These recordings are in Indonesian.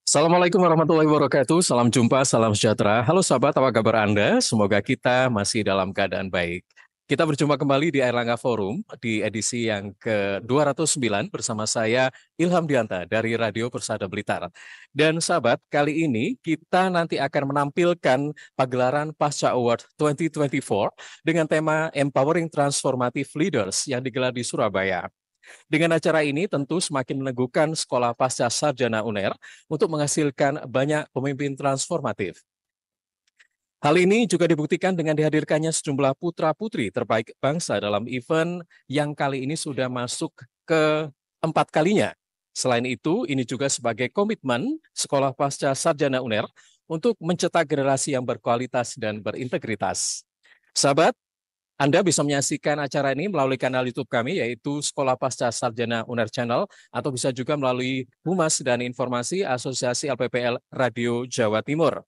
Assalamualaikum warahmatullahi wabarakatuh. Salam jumpa, salam sejahtera. Halo sahabat, apa kabar Anda? Semoga kita masih dalam keadaan baik. Kita berjumpa kembali di Airlangga Forum di edisi yang ke-209 bersama saya Ilham Dianta dari Radio Persada Blitar. Dan sahabat, kali ini kita nanti akan menampilkan pagelaran Pasca Award 2024 dengan tema Empowering Transformative Leaders yang digelar di Surabaya. Dengan acara ini tentu semakin meneguhkan Sekolah Pasca Sarjana UNER untuk menghasilkan banyak pemimpin transformatif. Hal ini juga dibuktikan dengan dihadirkannya sejumlah putra-putri terbaik bangsa dalam event yang kali ini sudah masuk ke 4 kalinya. Selain itu, ini juga sebagai komitmen Sekolah Pasca Sarjana UNER untuk mencetak generasi yang berkualitas dan berintegritas. Sahabat, Anda bisa menyaksikan acara ini melalui kanal YouTube kami, yaitu Sekolah Pasca Sarjana UNER Channel, atau bisa juga melalui Humas dan Informasi Asosiasi LPPL Radio Jawa Timur.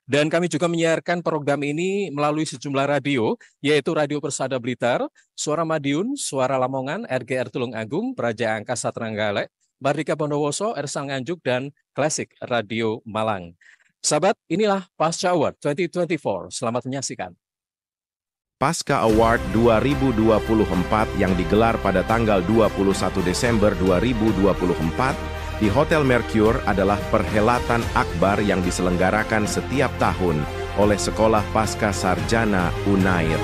Dan kami juga menyiarkan program ini melalui sejumlah radio, yaitu Radio Persada Blitar, Suara Madiun, Suara Lamongan, RGR Tulung Agung, Praja Angkasa Trenggalek, Mardika Bondowoso, Ersang Nganjuk, dan Klasik Radio Malang. Sahabat, inilah Pasca Award 2024. Selamat menyaksikan. Pasca Award 2024 yang digelar pada tanggal 21 Desember 2024 di Hotel Mercure adalah perhelatan akbar yang diselenggarakan setiap tahun oleh Sekolah Pasca Sarjana UNAIR.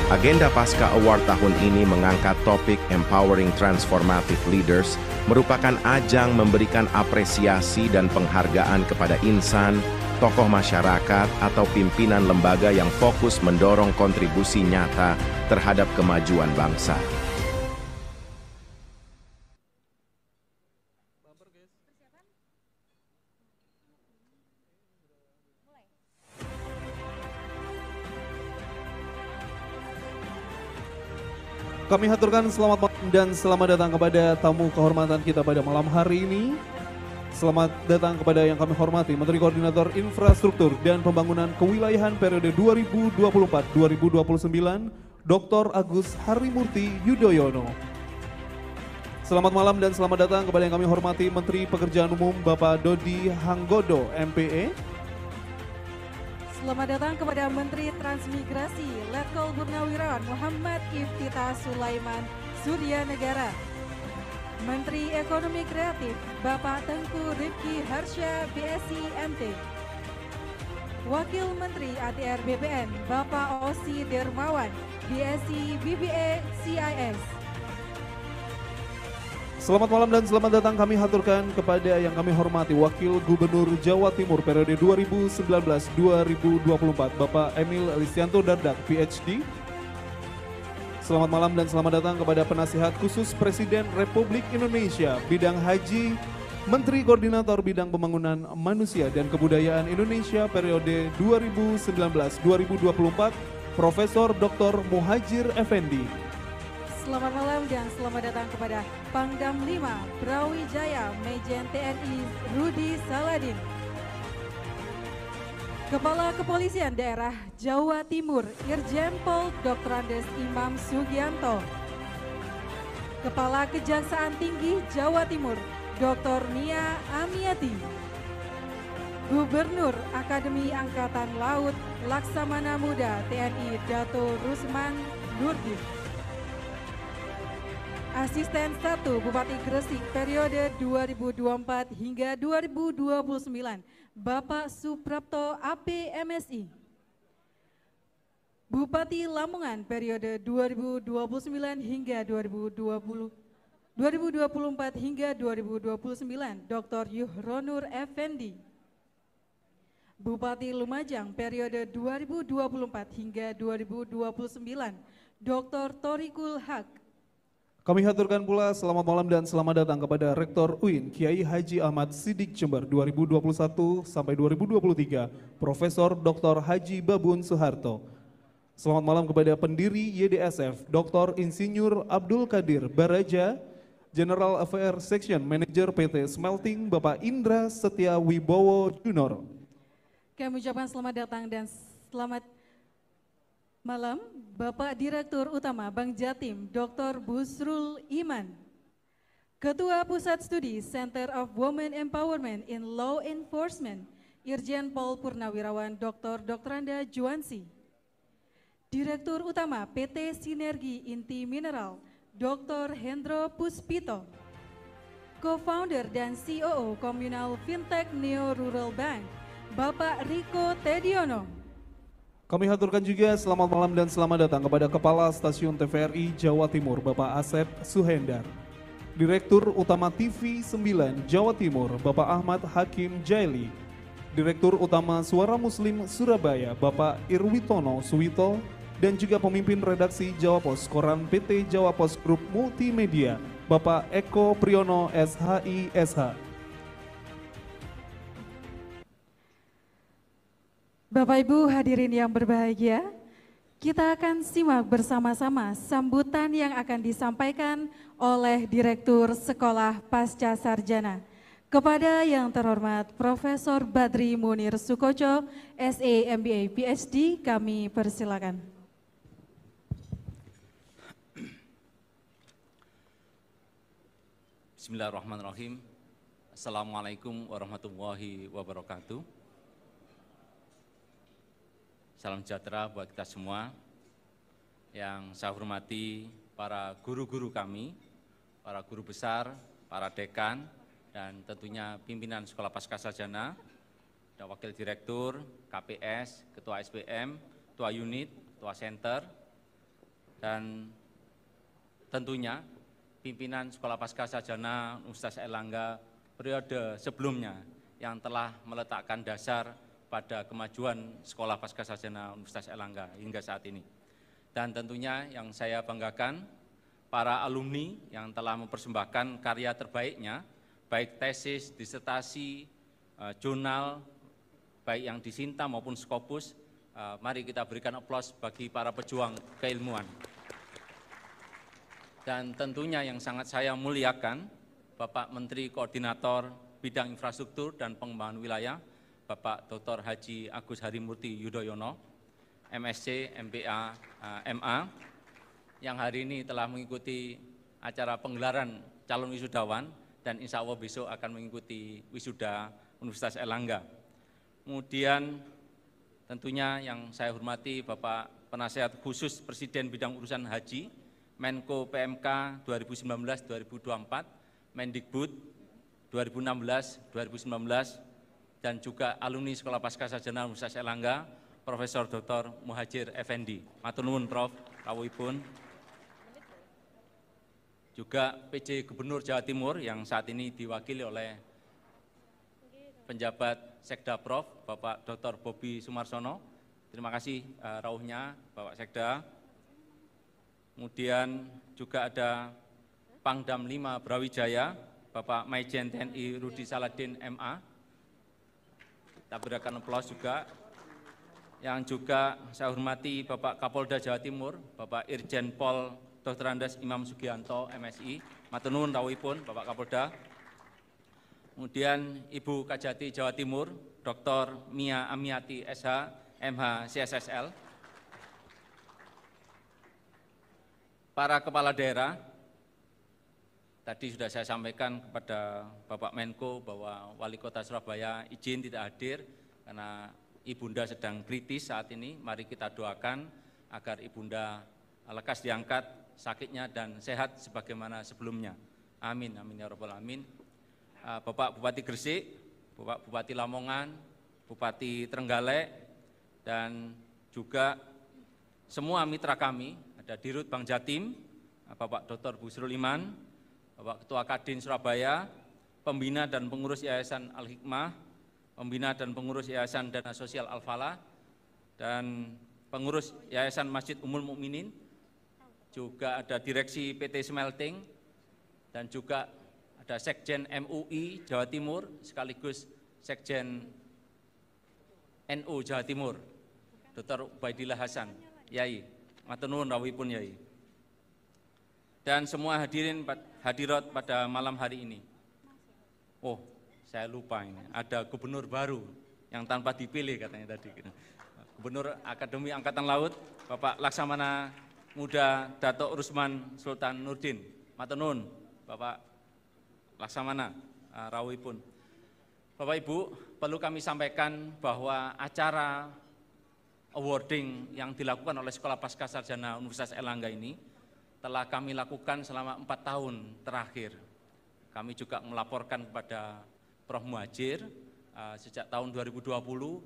Agenda Pasca Award tahun ini mengangkat topik Empowering Transformative Leaders, merupakan ajang memberikan apresiasi dan penghargaan kepada insan, tokoh masyarakat, atau pimpinan lembaga yang fokus mendorong kontribusi nyata terhadap kemajuan bangsa. Kami haturkan selamat malam dan selamat datang kepada tamu kehormatan kita pada malam hari ini. Selamat datang kepada yang kami hormati Menteri Koordinator Infrastruktur dan Pembangunan Kewilayahan periode 2024-2029, Dr. Agus Harimurti Yudhoyono. Selamat malam dan selamat datang kepada yang kami hormati Menteri Pekerjaan Umum Bapak Dodi Hanggodo, MPE. Selamat datang kepada Menteri Transmigrasi Letkol Purnawirawan Muhammad Iftitah Sulaiman Surya Negara. Menteri Ekonomi Kreatif Bapak Tengku Rifki Harsha BSI MT. Wakil Menteri ATR BPN Bapak Osi Dermawan BSI BBA CIS. Selamat malam dan selamat datang kami haturkan kepada yang kami hormati Wakil Gubernur Jawa Timur periode 2019-2024 Bapak Emil Listianto Dardak PhD. Selamat malam dan selamat datang kepada Penasihat Khusus Presiden Republik Indonesia Bidang Haji, Menteri Koordinator Bidang Pembangunan Manusia dan Kebudayaan Indonesia periode 2019-2024 Profesor Dr. Muhajir Effendi. Selamat malam dan selamat datang kepada Pangdam 5 Brawijaya Majen TNI Rudi Saladin. Kepala Kepolisian Daerah Jawa Timur Irjen Pol Dr. Andes Imam Sugianto. Kepala Kejaksaan Tinggi Jawa Timur Dr. Nia Amiati. Gubernur Akademi Angkatan Laut Laksamana Muda TNI Dato Rusman Nurdin. Asisten 1 Bupati Gresik periode 2024 hingga 2029 Bapak Suprapto AP MSI. Bupati Lamongan periode 2029 hingga 2024 hingga 2029 Dr. Yuhronur Effendi. Bupati Lumajang periode 2024 hingga 2029 Dr. Thorikul Haq. Kami haturkan pula selamat malam dan selamat datang kepada Rektor UIN Kiai Haji Ahmad Siddiq Jember 2021 sampai 2023 Profesor Dr. Haji Babun Soeharto. Selamat malam kepada pendiri YDSF Dr. Insinyur Abdul Qadir Baraja, General Affairs Section Manager PT Smelting Bapak Indra Setia Wibowo Junior. Kami ucapkan selamat datang dan selamat malam Bapak Direktur Utama Bank Jatim Dr. Busrul Iman. Ketua Pusat Studi Center of Women Empowerment in Law Enforcement Irjen Pol Purnawirawan Dr. Anda Juansi. Direktur Utama PT Sinergi Inti Mineral Dr. Hendro Puspito. Co-founder dan COO Komunal Fintech Neo Rural Bank Bapak Riko Tediono. Kami haturkan juga selamat malam dan selamat datang kepada Kepala Stasiun TVRI Jawa Timur Bapak Asep Suhendar. Direktur Utama TV 9 Jawa Timur Bapak Ahmad Hakim Jaili. Direktur Utama Suara Muslim Surabaya Bapak Irwitono Suwito. Dan juga pemimpin redaksi Jawa Pos Koran PT Jawa Pos Group Multimedia Bapak Eko Priyono SHI SH. Bapak Ibu hadirin yang berbahagia, kita akan simak bersama-sama sambutan yang akan disampaikan oleh Direktur Sekolah Pasca Sarjana. Kepada yang terhormat Profesor Badri Munir Sukoco, SE MBA PhD, kami persilakan. Bismillahirrahmanirrahim. Assalamualaikum warahmatullahi wabarakatuh. Salam sejahtera buat kita semua. Yang saya hormati para guru-guru kami, para guru besar, para dekan, dan tentunya pimpinan Sekolah Pasca Sarjana, dan Wakil Direktur, KPS, Ketua SPM, Ketua Unit, Ketua Center, dan tentunya pimpinan Sekolah Pasca Sarjana Universitas Airlangga periode sebelumnya yang telah meletakkan dasar pada kemajuan Sekolah Pasca Sarjana Universitas Airlangga hingga saat ini. Dan tentunya yang saya banggakan, para alumni yang telah mempersembahkan karya terbaiknya, baik tesis, disertasi, jurnal, baik yang di Sinta maupun Scopus. Mari kita berikan aplaus bagi para pejuang keilmuan. Dan tentunya yang sangat saya muliakan, Bapak Menteri Koordinator Bidang Infrastruktur dan Pengembangan Wilayah, Bapak Dr. Haji Agus Harimurti Yudhoyono, MSc, MBA, MA, yang hari ini telah mengikuti acara penggelaran calon wisudawan dan insya Allah besok akan mengikuti wisuda Universitas Airlangga. Kemudian tentunya yang saya hormati Bapak Penasehat Khusus Presiden Bidang Urusan Haji, Menko PMK 2019-2024, Mendikbud 2016-2019, dan juga alumni Sekolah Pasca Sarjana Universitas Airlangga, Profesor Dr. Muhajir Effendi. Matur nuwun Prof. Rawuhipun. Juga PJ Gubernur Jawa Timur yang saat ini diwakili oleh penjabat Sekda Prof. Bapak Dr. Bobi Sumarsono. Terima kasih rawuhnya Bapak Sekda. Kemudian juga ada Pangdam 5 Brawijaya, Bapak Maijen TNI Rudi Saladin MA. Kita berikan aplaus juga. Yang juga saya hormati Bapak Kapolda Jawa Timur, Bapak Irjen Pol Dr. Andes Imam Sugianto, MSI. Matur nuwun rawuhipun Bapak Kapolda. kemudian Ibu Kajati Jawa Timur, Dr. Mia Amiati SH, MH CSSL, para kepala daerah, tadi sudah saya sampaikan kepada Bapak Menko bahwa Wali Kota Surabaya izin tidak hadir karena Ibunda sedang kritis saat ini. Mari kita doakan agar Ibunda lekas diangkat sakitnya dan sehat sebagaimana sebelumnya. Amin, amin ya rabbal alamin. Bapak Bupati Gresik, Bapak Bupati Lamongan, Bupati Trenggalek, dan juga semua mitra kami, ada Dirut Bank Jatim, Bapak Dr. Busrul Iman, Bapak Ketua Kadin Surabaya, Pembina dan Pengurus Yayasan Al-Hikmah, Pembina dan Pengurus Yayasan Dana Sosial Al-Falah, dan Pengurus Yayasan Masjid Ummul Mukminin, juga ada Direksi PT Smelting, dan juga ada Sekjen MUI Jawa Timur, sekaligus Sekjen NU Jawa Timur, Dr. Ubaidillah Hasan, Yai, matur nuwun rawuhipun Yai. Dan semua hadirat pada malam hari ini. Oh, saya lupa ini, ada gubernur baru yang tanpa dipilih katanya tadi. Gubernur Akademi Angkatan Laut, Bapak Laksamana Muda Dato' Rusman Sultan Nurdin. Matur nuwun, Bapak Laksamana rawuhipun. Bapak Ibu, perlu kami sampaikan bahwa acara awarding yang dilakukan oleh Sekolah Pascasarjana Universitas Airlangga ini telah kami lakukan selama 4 tahun terakhir. Kami juga melaporkan kepada Prof. Muhajir, sejak tahun 2020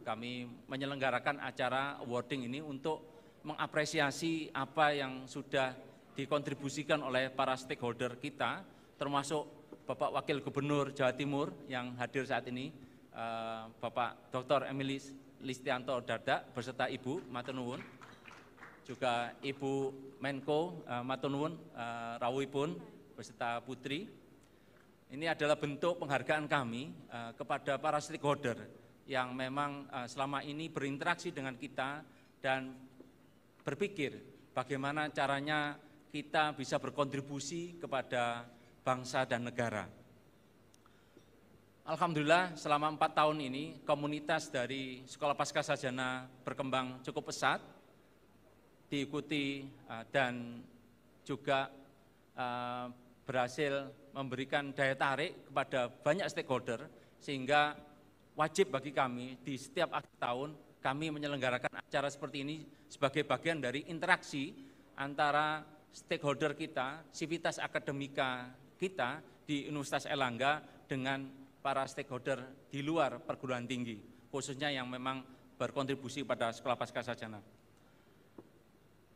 kami menyelenggarakan acara awarding ini untuk mengapresiasi apa yang sudah dikontribusikan oleh para stakeholder kita, termasuk Bapak Wakil Gubernur Jawa Timur yang hadir saat ini, Bapak Dr. Emily Listianto Dardak beserta Ibu, matur nuwun. Juga Ibu Menko, matur nuwun rawuhipun beserta Putri. Ini adalah bentuk penghargaan kami kepada para stakeholder yang memang selama ini berinteraksi dengan kita dan berpikir bagaimana caranya kita bisa berkontribusi kepada bangsa dan negara. Alhamdulillah selama 4 tahun ini komunitas dari Sekolah Pascasarjana berkembang cukup pesat, diikuti dan juga berhasil memberikan daya tarik kepada banyak stakeholder, sehingga wajib bagi kami di setiap akhir tahun kami menyelenggarakan acara seperti ini sebagai bagian dari interaksi antara stakeholder kita, sivitas akademika kita di Universitas Airlangga dengan para stakeholder di luar perguruan tinggi, khususnya yang memang berkontribusi pada Sekolah Pascasarjana.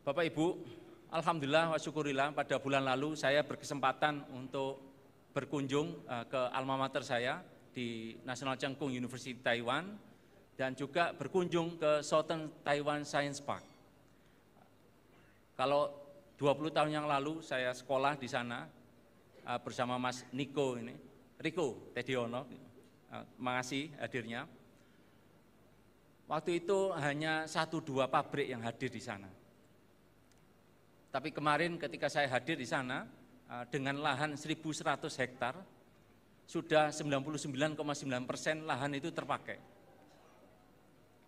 Bapak Ibu, alhamdulillah wa syukurillah pada bulan lalu saya berkesempatan untuk berkunjung ke alma mater saya di National Cheng Kung University Taiwan dan juga berkunjung ke Southern Taiwan Science Park. Kalau 20 tahun yang lalu saya sekolah di sana bersama Mas Riko Tediono, makasih hadirnya. Waktu itu hanya 1-2 pabrik yang hadir di sana. Tapi kemarin ketika saya hadir di sana dengan lahan 1.100 hektar, sudah 99,9% lahan itu terpakai.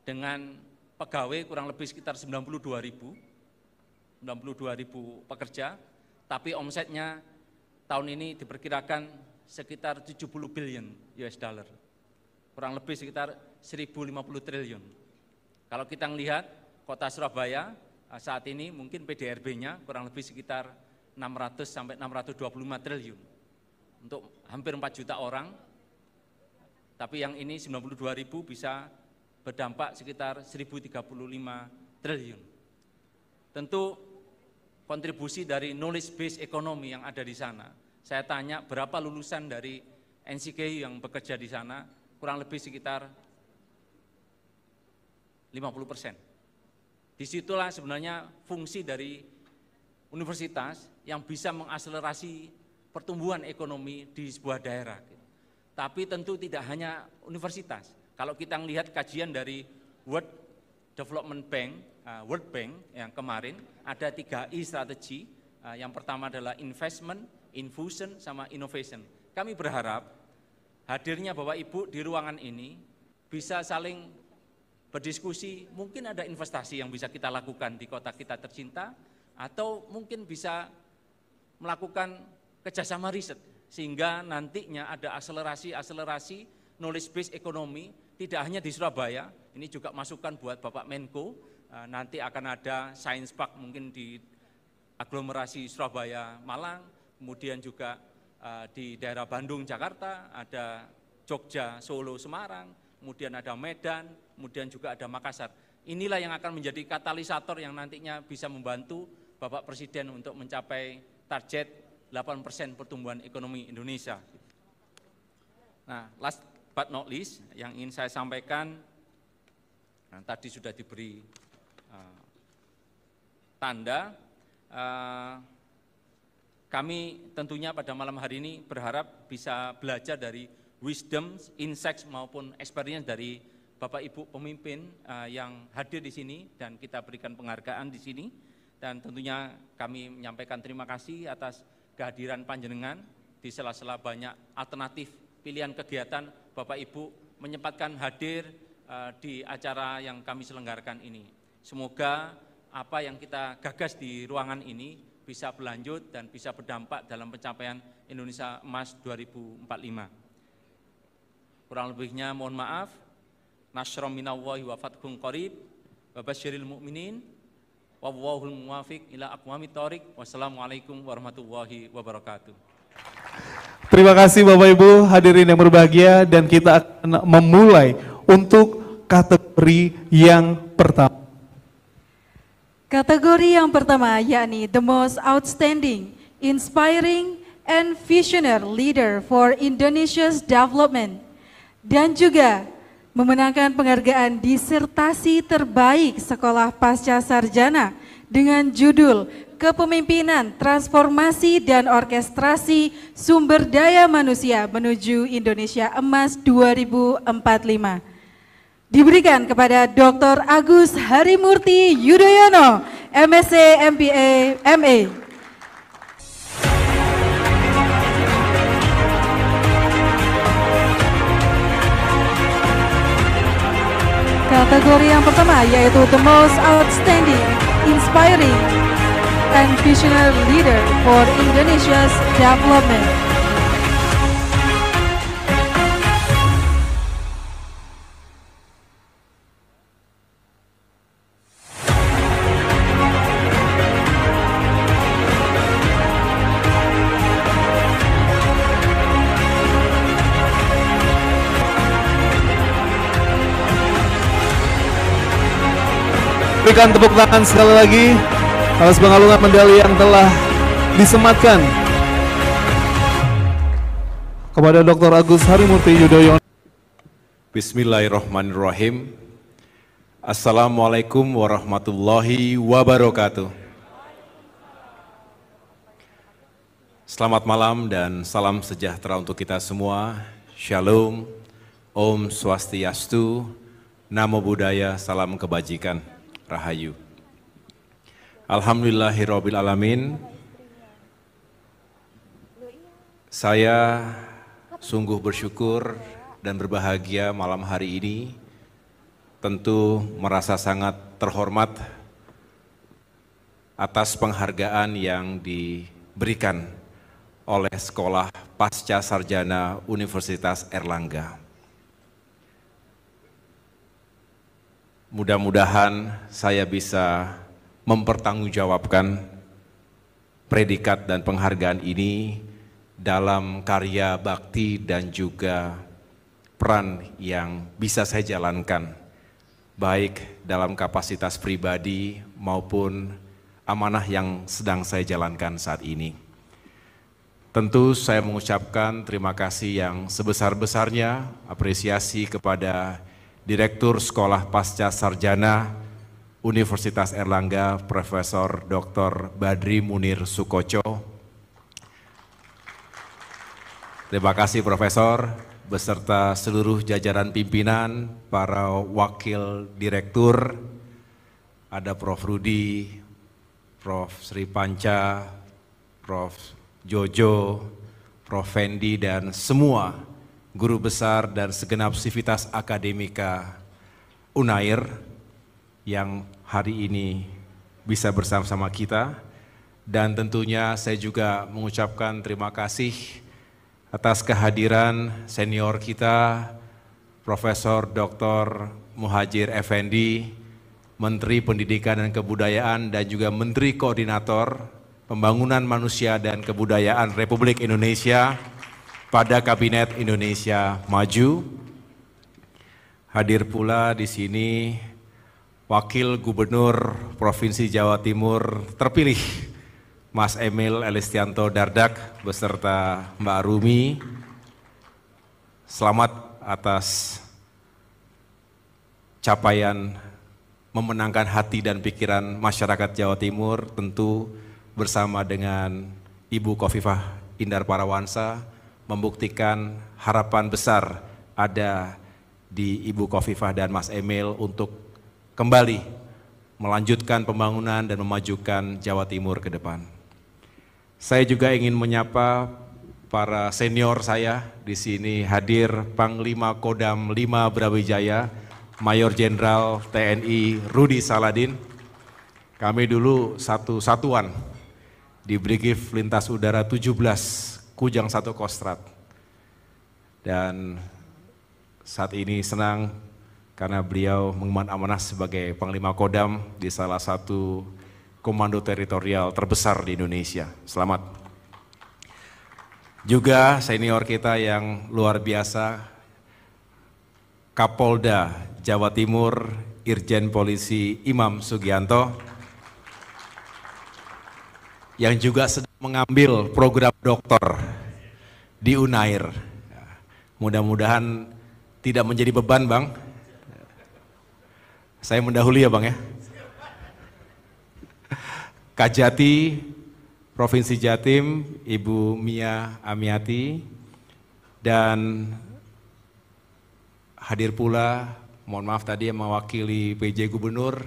Dengan pegawai kurang lebih sekitar 92.000 pekerja, tapi omsetnya tahun ini diperkirakan sekitar 70 billion US dollar, kurang lebih sekitar 1.050 triliun. Kalau kita melihat kota Surabaya saat ini mungkin PDRB-nya kurang lebih sekitar 600 sampai 625 triliun untuk hampir 4 juta orang, tapi yang ini 92.000 bisa berdampak sekitar 1.035 triliun. Tentu kontribusi dari knowledge based economy yang ada di sana. Saya tanya berapa lulusan dari NCKU yang bekerja di sana, kurang lebih sekitar 50%. Disitulah sebenarnya fungsi dari universitas yang bisa mengakselerasi pertumbuhan ekonomi di sebuah daerah. Tapi tentu tidak hanya universitas. Kalau kita melihat kajian dari World Development Bank, World Bank yang kemarin, ada 3I strategi. Yang pertama adalah investment, infusion, sama innovation. Kami berharap hadirnya Bapak Ibu di ruangan ini bisa saling berdiskusi, mungkin ada investasi yang bisa kita lakukan di kota kita tercinta, atau mungkin bisa melakukan kerjasama riset, sehingga nantinya ada akselerasi knowledge based ekonomi, tidak hanya di Surabaya, ini juga masukan buat Bapak Menko, nanti akan ada Science Park mungkin di aglomerasi Surabaya, Malang, kemudian juga di daerah Bandung, Jakarta, ada Jogja, Solo, Semarang, kemudian ada Medan, kemudian juga ada Makassar. Inilah yang akan menjadi katalisator yang nantinya bisa membantu Bapak Presiden untuk mencapai target 8% pertumbuhan ekonomi Indonesia. Nah, last but not least, yang ingin saya sampaikan, tadi sudah diberi tanda, kami tentunya pada malam hari ini berharap bisa belajar dari wisdom, insights maupun experience dari Bapak Ibu pemimpin yang hadir di sini dan kita berikan penghargaan di sini, dan tentunya kami menyampaikan terima kasih atas kehadiran panjenengan di sela-sela banyak alternatif pilihan kegiatan Bapak Ibu menyempatkan hadir di acara yang kami selenggarakan ini. Semoga apa yang kita gagas di ruangan ini bisa berlanjut dan bisa berdampak dalam pencapaian Indonesia Emas 2045. Kurang lebihnya mohon maaf. Nasrum minallahi wa fathun qarib wa basyiril mu'minin wallahul muwafiq ila aqwamit thoriq. Wassalamualaikum warahmatullahi wabarakatuh. Terima kasih Bapak Ibu hadirin yang berbahagia, dan kita akan memulai untuk kategori yang pertama. Kategori yang pertama yakni The Most Outstanding, Inspiring, and Visionary Leader for Indonesia's Development, dan juga memenangkan penghargaan disertasi terbaik sekolah pasca sarjana dengan judul Kepemimpinan, Transformasi, dan Orkestrasi Sumber Daya Manusia Menuju Indonesia Emas 2045. Diberikan kepada Dr. Agus Harimurti Yudhoyono, MSc, MBA, MA. Kategori yang pertama yaitu The Most Outstanding, Inspiring, and Visionary Leader for Indonesia's Development. Berikan tepuk tangan sekali lagi atas pengalungan medali yang telah disematkan kepada Dr. Agus Harimurti Yudhoyono. Bismillahirrahmanirrahim. Assalamualaikum warahmatullahi wabarakatuh. Selamat malam dan salam sejahtera untuk kita semua. Shalom, Om Swastiastu, Namo Buddhaya, salam kebajikan. Rahayu. Alhamdulillahirabbil alamin. Saya sungguh bersyukur dan berbahagia malam hari ini. Tentu merasa sangat terhormat atas penghargaan yang diberikan oleh Sekolah Pasca Sarjana Universitas Airlangga. Mudah-mudahan saya bisa mempertanggungjawabkan predikat dan penghargaan ini dalam karya bakti dan juga peran yang bisa saya jalankan, baik dalam kapasitas pribadi maupun amanah yang sedang saya jalankan saat ini. Tentu saya mengucapkan terima kasih yang sebesar-besarnya, apresiasi kepada Direktur Sekolah Pasca Sarjana Universitas Airlangga, Profesor Dr. Badri Munir Sukoco. Terima kasih Profesor, beserta seluruh jajaran pimpinan, para wakil direktur, ada Prof. Rudi, Prof. Sri Panca, Prof. Jojo, Prof. Fendi, dan semua guru besar dan segenap sivitas akademika Unair yang hari ini bisa bersama-sama kita. Dan tentunya saya juga mengucapkan terima kasih atas kehadiran senior kita, Profesor Dr. Muhajir Effendi, Menteri Pendidikan dan Kebudayaan dan juga Menteri Koordinator Pembangunan Manusia dan Kebudayaan Republik Indonesia pada Kabinet Indonesia Maju. Hadir pula di sini Wakil Gubernur Provinsi Jawa Timur terpilih, Mas Emil Elistianto Dardak beserta Mbak Rumi. Selamat atas capaian memenangkan hati dan pikiran masyarakat Jawa Timur, tentu bersama dengan Ibu Khofifah Indar Parawansa, membuktikan harapan besar ada di Ibu Khofifah dan Mas Emil untuk kembali melanjutkan pembangunan dan memajukan Jawa Timur ke depan. Saya juga ingin menyapa para senior saya di sini. Hadir Panglima Kodam 5 Brawijaya, Mayor Jenderal TNI Rudi Saladin. Kami dulu satu satuan di Brigif Lintas Udara 17 Kujang 1 Kostrat. Dan saat ini senang karena beliau mengemban amanah sebagai Panglima Kodam di salah satu komando teritorial terbesar di Indonesia. Selamat. Juga senior kita yang luar biasa, Kapolda Jawa Timur, Irjen Polisi Imam Sugianto, yang juga sedang mengambil program doktor di Unair. Mudah-mudahan tidak menjadi beban, Bang. Saya mendahului ya, Bang ya. Kajati Provinsi Jatim, Ibu Mia Amiati, dan hadir pula, mohon maaf tadi yang mewakili PJ Gubernur,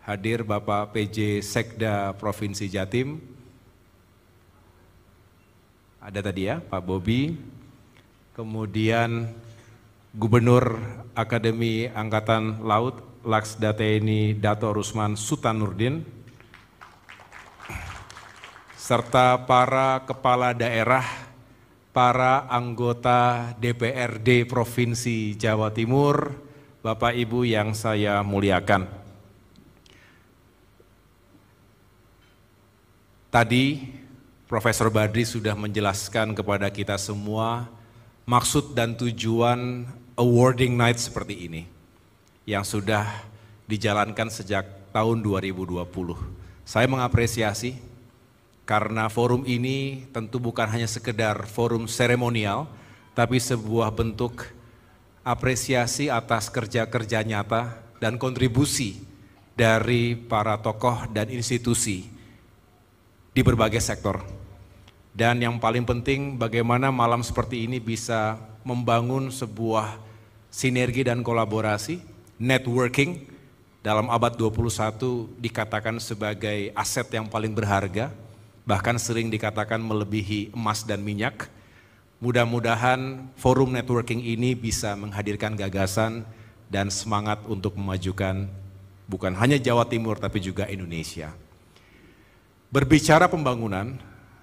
hadir Bapak PJ Sekda Provinsi Jatim. Ada tadi ya, Pak Bobi. Kemudian Gubernur Akademi Angkatan Laut, Laksda TNI Dato Rusman Sutanurdin, serta para kepala daerah, para anggota DPRD Provinsi Jawa Timur, Bapak Ibu yang saya muliakan. Tadi Profesor Badri sudah menjelaskan kepada kita semua maksud dan tujuan awarding night seperti ini yang sudah dijalankan sejak tahun 2020. Saya mengapresiasi karena forum ini tentu bukan hanya sekedar forum seremonial, tapi sebuah bentuk apresiasi atas kerja-kerja nyata dan kontribusi dari para tokoh dan institusi di berbagai sektor. Dan yang paling penting, bagaimana malam seperti ini bisa membangun sebuah sinergi dan kolaborasi, networking dalam abad 21 dikatakan sebagai aset yang paling berharga, bahkan sering dikatakan melebihi emas dan minyak. Mudah-mudahan forum networking ini bisa menghadirkan gagasan dan semangat untuk memajukan bukan hanya Jawa Timur tapi juga Indonesia. Berbicara pembangunan,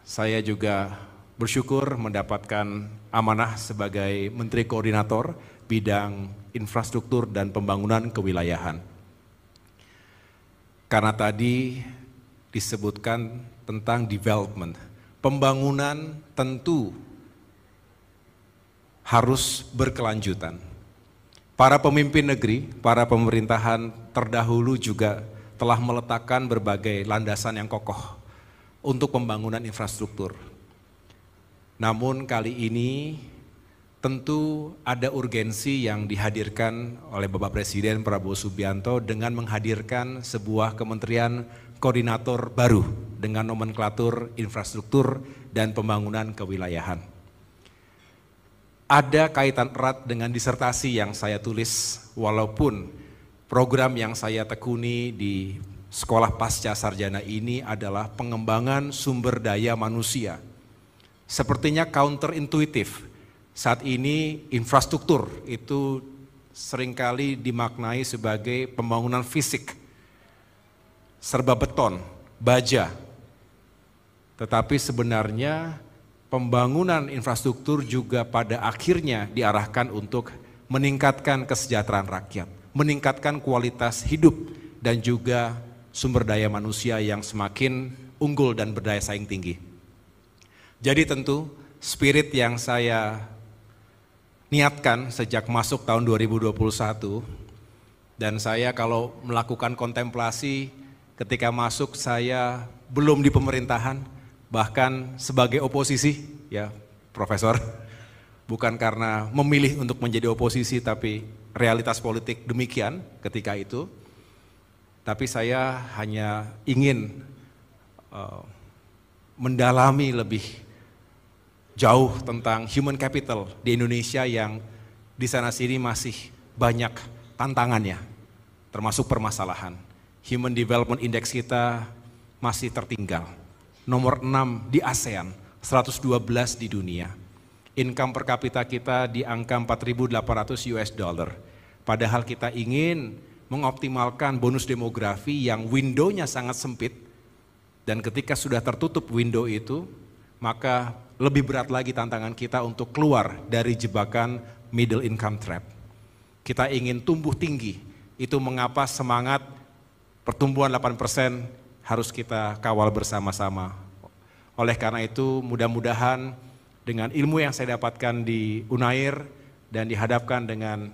saya juga bersyukur mendapatkan amanah sebagai Menteri Koordinator bidang infrastruktur dan pembangunan kewilayahan. Karena tadi disebutkan tentang development, pembangunan tentu harus berkelanjutan. Para pemimpin negeri, para pemerintahan terdahulu juga telah meletakkan berbagai landasan yang kokoh untuk pembangunan infrastruktur. Namun kali ini tentu ada urgensi yang dihadirkan oleh Bapak Presiden Prabowo Subianto dengan menghadirkan sebuah kementerian koordinator baru dengan nomenklatur infrastruktur dan pembangunan kewilayahan. Ada kaitan erat dengan disertasi yang saya tulis, walaupun program yang saya tekuni di Sekolah Pasca Sarjana ini adalah pengembangan sumber daya manusia. Sepertinya counterintuitif saat ini infrastruktur itu seringkali dimaknai sebagai pembangunan fisik, serba beton, baja. Tetapi sebenarnya pembangunan infrastruktur juga pada akhirnya diarahkan untuk meningkatkan kesejahteraan rakyat, meningkatkan kualitas hidup dan juga sumber daya manusia yang semakin unggul dan berdaya saing tinggi. Jadi tentu spirit yang saya niatkan sejak masuk tahun 2021, dan saya kalau melakukan kontemplasi ketika masuk saya belum di pemerintahan, bahkan sebagai oposisi, ya Profesor, bukan karena memilih untuk menjadi oposisi, tapi realitas politik demikian ketika itu. Tapi saya hanya ingin mendalami lebih jauh tentang human capital di Indonesia yang di sana sini masih banyak tantangannya, termasuk permasalahan. Human Development Index kita masih tertinggal. Nomor 6 di ASEAN, 112 di dunia. Income per kapita kita di angka 4.800 US dollar. Padahal kita ingin mengoptimalkan bonus demografi yang window-nya sangat sempit, dan ketika sudah tertutup window itu, maka lebih berat lagi tantangan kita untuk keluar dari jebakan middle income trap. Kita ingin tumbuh tinggi, itu mengapa semangat pertumbuhan 8% harus kita kawal bersama-sama. Oleh karena itu mudah-mudahan dengan ilmu yang saya dapatkan di UNAIR dan dihadapkan dengan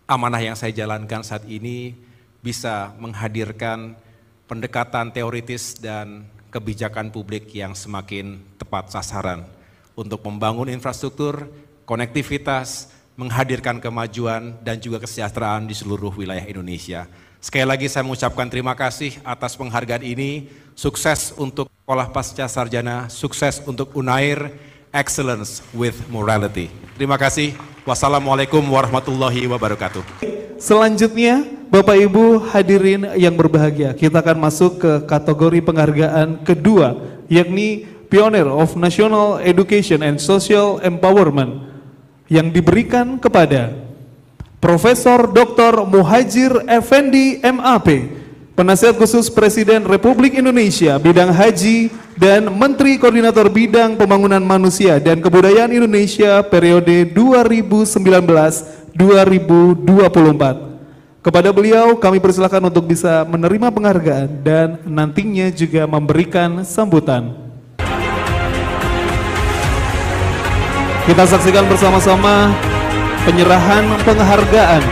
amanah yang saya jalankan saat ini bisa menghadirkan pendekatan teoritis dan kebijakan publik yang semakin tepat sasaran untuk membangun infrastruktur, konektivitas, menghadirkan kemajuan dan juga kesejahteraan di seluruh wilayah Indonesia. Sekali lagi saya mengucapkan terima kasih atas penghargaan ini, sukses untuk Sekolah Pasca Sarjana, sukses untuk UNAIR, excellence with morality. Terima kasih, wassalamualaikum warahmatullahi wabarakatuh. Selanjutnya, Bapak Ibu hadirin yang berbahagia, kita akan masuk ke kategori penghargaan kedua, yakni Pioneer of National Education and Social Empowerment, yang diberikan kepada Profesor Dr. Muhajir Effendi MAP, Penasihat Khusus Presiden Republik Indonesia Bidang Haji dan Menteri Koordinator Bidang Pembangunan Manusia dan Kebudayaan Indonesia periode 2019-2024. Kepada beliau kami persilakan untuk bisa menerima penghargaan dan nantinya juga memberikan sambutan. Kita saksikan bersama-sama penyerahan penghargaan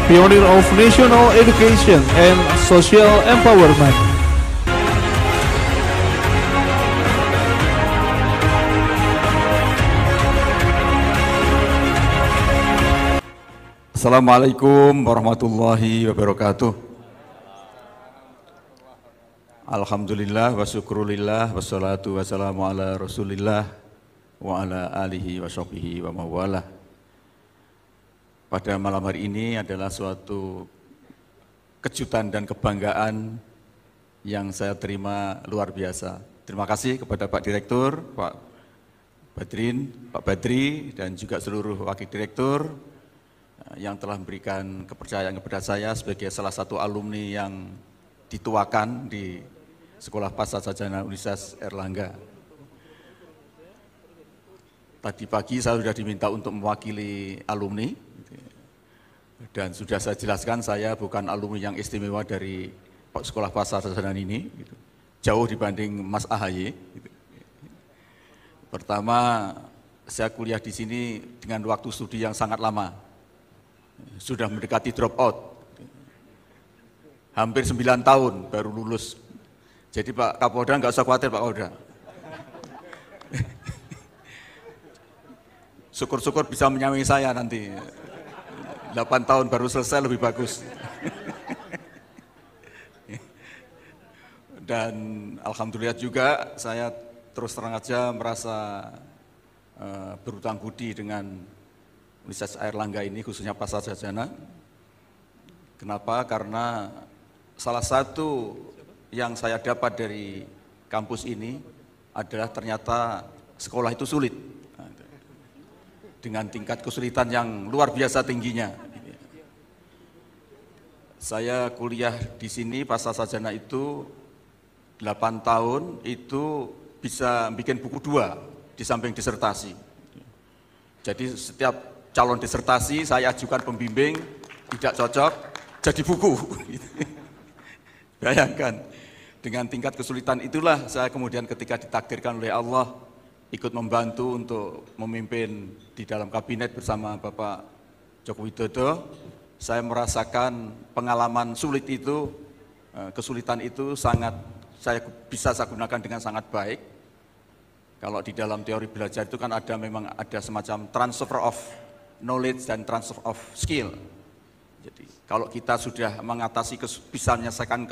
Pioneer of National Education and Social Empowerment. Assalamualaikum warahmatullahi wabarakatuh. Alhamdulillah wa syukrulillah wassalatu wassalamu ala rasulillah wa ala alihi wa sahbihi wa mawalah. Pada malam hari ini adalah suatu kejutan dan kebanggaan yang saya terima luar biasa. Terima kasih kepada Pak Direktur, Pak Badri, dan juga seluruh wakil direktur yang telah memberikan kepercayaan kepada saya sebagai salah satu alumni yang dituakan di Sekolah Pasca Sarjana Universitas Airlangga. Tadi pagi saya sudah diminta untuk mewakili alumni, dan sudah saya jelaskan saya bukan alumni yang istimewa dari Sekolah Pasca Sarjana ini, jauh dibanding Mas AHY. Pertama, saya kuliah di sini dengan waktu studi yang sangat lama, sudah mendekati drop out, hampir 9 tahun baru lulus. Jadi Pak Kapolda nggak usah khawatir Pak Kapolda. Syukur-syukur bisa menyamai saya nanti. 8 tahun baru selesai lebih bagus. Dan alhamdulillah juga saya terus terang aja merasa berhutang budi dengan Universitas Airlangga ini, khususnya Pasca Sarjana. Kenapa? Karena salah satu yang saya dapat dari kampus ini adalah ternyata sekolah itu sulit. dengan tingkat kesulitan yang luar biasa tingginya. Saya kuliah di sini pasca sarjana itu 8 tahun itu bisa bikin buku 2 di samping disertasi. Jadi setiap calon disertasi saya ajukan pembimbing, tidak cocok, jadi buku. Bayangkan, dengan tingkat kesulitan itulah saya kemudian ketika ditakdirkan oleh Allah ikut membantu untuk memimpin di dalam kabinet bersama Bapak Joko Widodo. Saya merasakan pengalaman sulit itu, kesulitan itu saya gunakan dengan sangat baik. Kalau di dalam teori belajar itu kan memang ada semacam transfer of knowledge dan transfer of skill. Jadi kalau kita sudah mengatasi, bisa menyelesaikan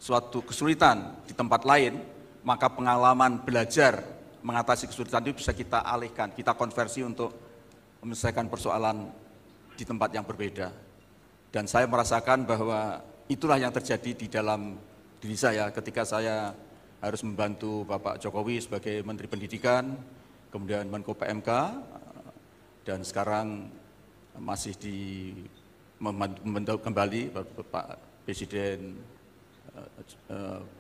suatu kesulitan di tempat lain, maka pengalaman belajar mengatasi kesulitan itu bisa kita alihkan, kita konversi untuk menyelesaikan persoalan di tempat yang berbeda. Dan saya merasakan bahwa itulah yang terjadi di dalam diri saya ketika saya harus membantu Bapak Jokowi sebagai Menteri Pendidikan, kemudian Menko PMK, dan sekarang masih membantu kembali Bapak Presiden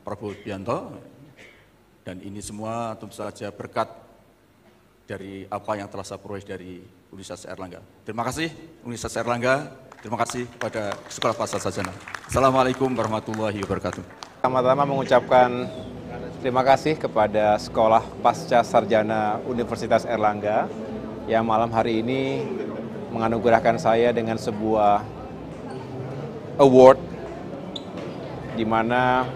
Prabowo Subianto, dan ini semua tentu saja berkat dari apa yang telah saya peroleh dari Universitas Airlangga. Terima kasih Universitas Airlangga, terima kasih kepada Sekolah Pasca Sarjana. Assalamualaikum warahmatullahi wabarakatuh. Pertama-tama mengucapkan terima kasih kepada Sekolah Pasca Sarjana Universitas Airlangga yang malam hari ini menganugerahkan saya dengan sebuah award di mana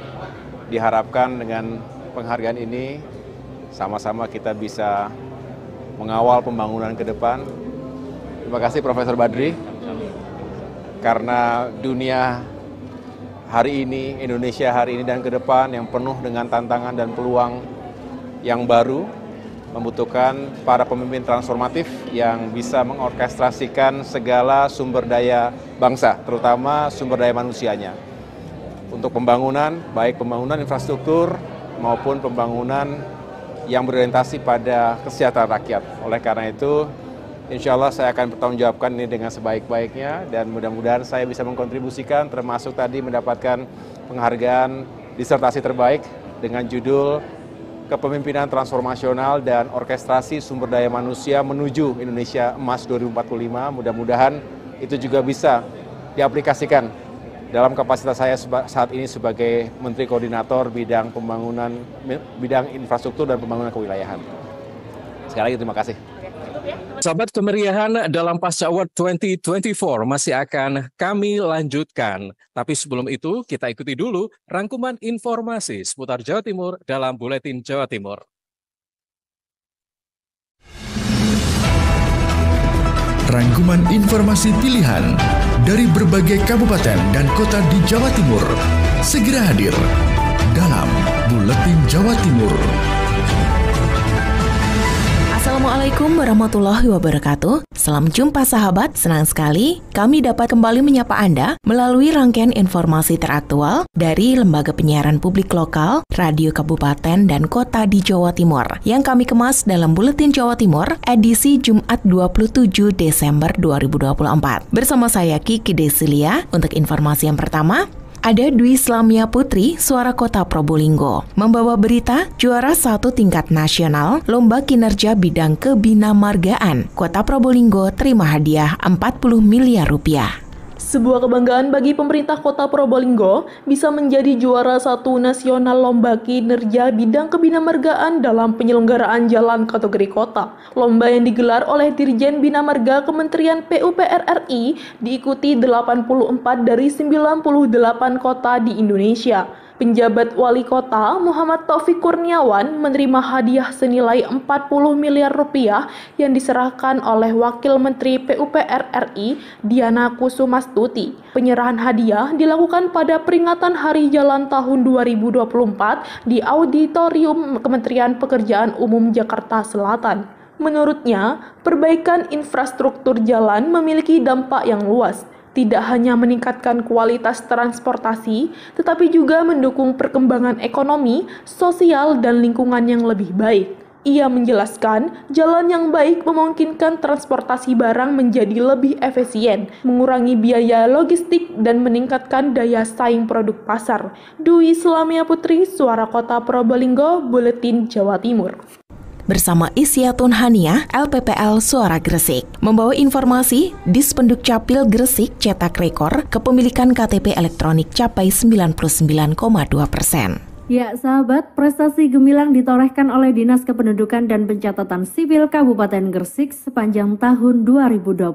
diharapkan dengan penghargaan ini sama-sama kita bisa mengawal pembangunan ke depan. Terima kasih Profesor Badri, karena dunia hari ini, Indonesia hari ini dan ke depan yang penuh dengan tantangan dan peluang yang baru, membutuhkan para pemimpin transformatif yang bisa mengorkestrasikan segala sumber daya bangsa, terutama sumber daya manusianya, untuk pembangunan, baik pembangunan infrastruktur maupun pembangunan yang berorientasi pada kesejahteraan rakyat. Oleh karena itu, insya Allah saya akan bertanggungjawabkan ini dengan sebaik-baiknya, dan mudah-mudahan saya bisa mengkontribusikan, termasuk tadi mendapatkan penghargaan disertasi terbaik dengan judul Kepemimpinan Transformasional dan Orkestrasi Sumber Daya Manusia Menuju Indonesia Emas 2045. Mudah-mudahan itu juga bisa diaplikasikan dalam kapasitas saya saat ini sebagai Menteri Koordinator bidang pembangunan, bidang infrastruktur dan pembangunan kewilayahan. Sekali lagi terima kasih. Sahabat, kemeriahan dalam Pasca Award 2024 masih akan kami lanjutkan. Tapi sebelum itu, kita ikuti dulu rangkuman informasi seputar Jawa Timur dalam Buletin Jawa Timur. Rangkuman informasi pilihan dari berbagai kabupaten dan kota di Jawa Timur segera hadir dalam Buletin Jawa Timur. Assalamualaikum warahmatullahi wabarakatuh. Salam jumpa sahabat, senang sekali kami dapat kembali menyapa Anda melalui rangkaian informasi teraktual dari Lembaga Penyiaran Publik Lokal, Radio Kabupaten dan Kota di Jawa Timur yang kami kemas dalam Buletin Jawa Timur edisi Jumat 27 Desember 2024. Bersama saya Kiki Desilia. Untuk informasi yang pertama, ada Dwi Slamia Putri, Suara Kota Probolinggo, membawa berita juara 1 tingkat nasional Lomba Kinerja Bidang Kebinamargaan. Kota Probolinggo terima hadiah 40 miliar rupiah. Sebuah kebanggaan bagi pemerintah Kota Probolinggo bisa menjadi juara 1 nasional Lomba Kinerja Bidang Kebinamargaan dalam penyelenggaraan jalan kategori kota. Lomba yang digelar oleh Dirjen Bina Marga Kementerian PUPR RI diikuti 84 dari 98 kota di Indonesia. Penjabat Wali Kota Muhammad Taufik Kurniawan menerima hadiah senilai 40 miliar rupiah yang diserahkan oleh Wakil Menteri PUPR RI Diana Kusumastuti. Penyerahan hadiah dilakukan pada peringatan Hari Jalan tahun 2024 di Auditorium Kementerian Pekerjaan Umum Jakarta Selatan. Menurutnya, perbaikan infrastruktur jalan memiliki dampak yang luas. Tidak hanya meningkatkan kualitas transportasi, tetapi juga mendukung perkembangan ekonomi, sosial, dan lingkungan yang lebih baik. Ia menjelaskan, jalan yang baik memungkinkan transportasi barang menjadi lebih efisien, mengurangi biaya logistik, dan meningkatkan daya saing produk pasar. Dwi Islamia Putri, Suara Kota Probolinggo, Buletin Jawa Timur. Bersama Isyatun Haniah, LPPL Suara Gresik, membawa informasi Dispenduk Capil Gresik cetak rekor kepemilikan KTP elektronik capai 99,2%. Ya sahabat, prestasi gemilang ditorehkan oleh Dinas Kependudukan dan Pencatatan Sipil Kabupaten Gresik sepanjang tahun 2024.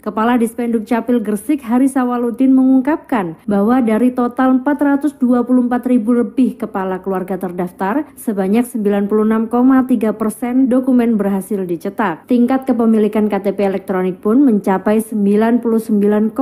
Kepala Dispenduk Capil Gresik Haris Awaludin mengungkapkan bahwa dari total 424.000 lebih kepala keluarga terdaftar, sebanyak 96,3% dokumen berhasil dicetak. Tingkat kepemilikan KTP elektronik pun mencapai 99,2%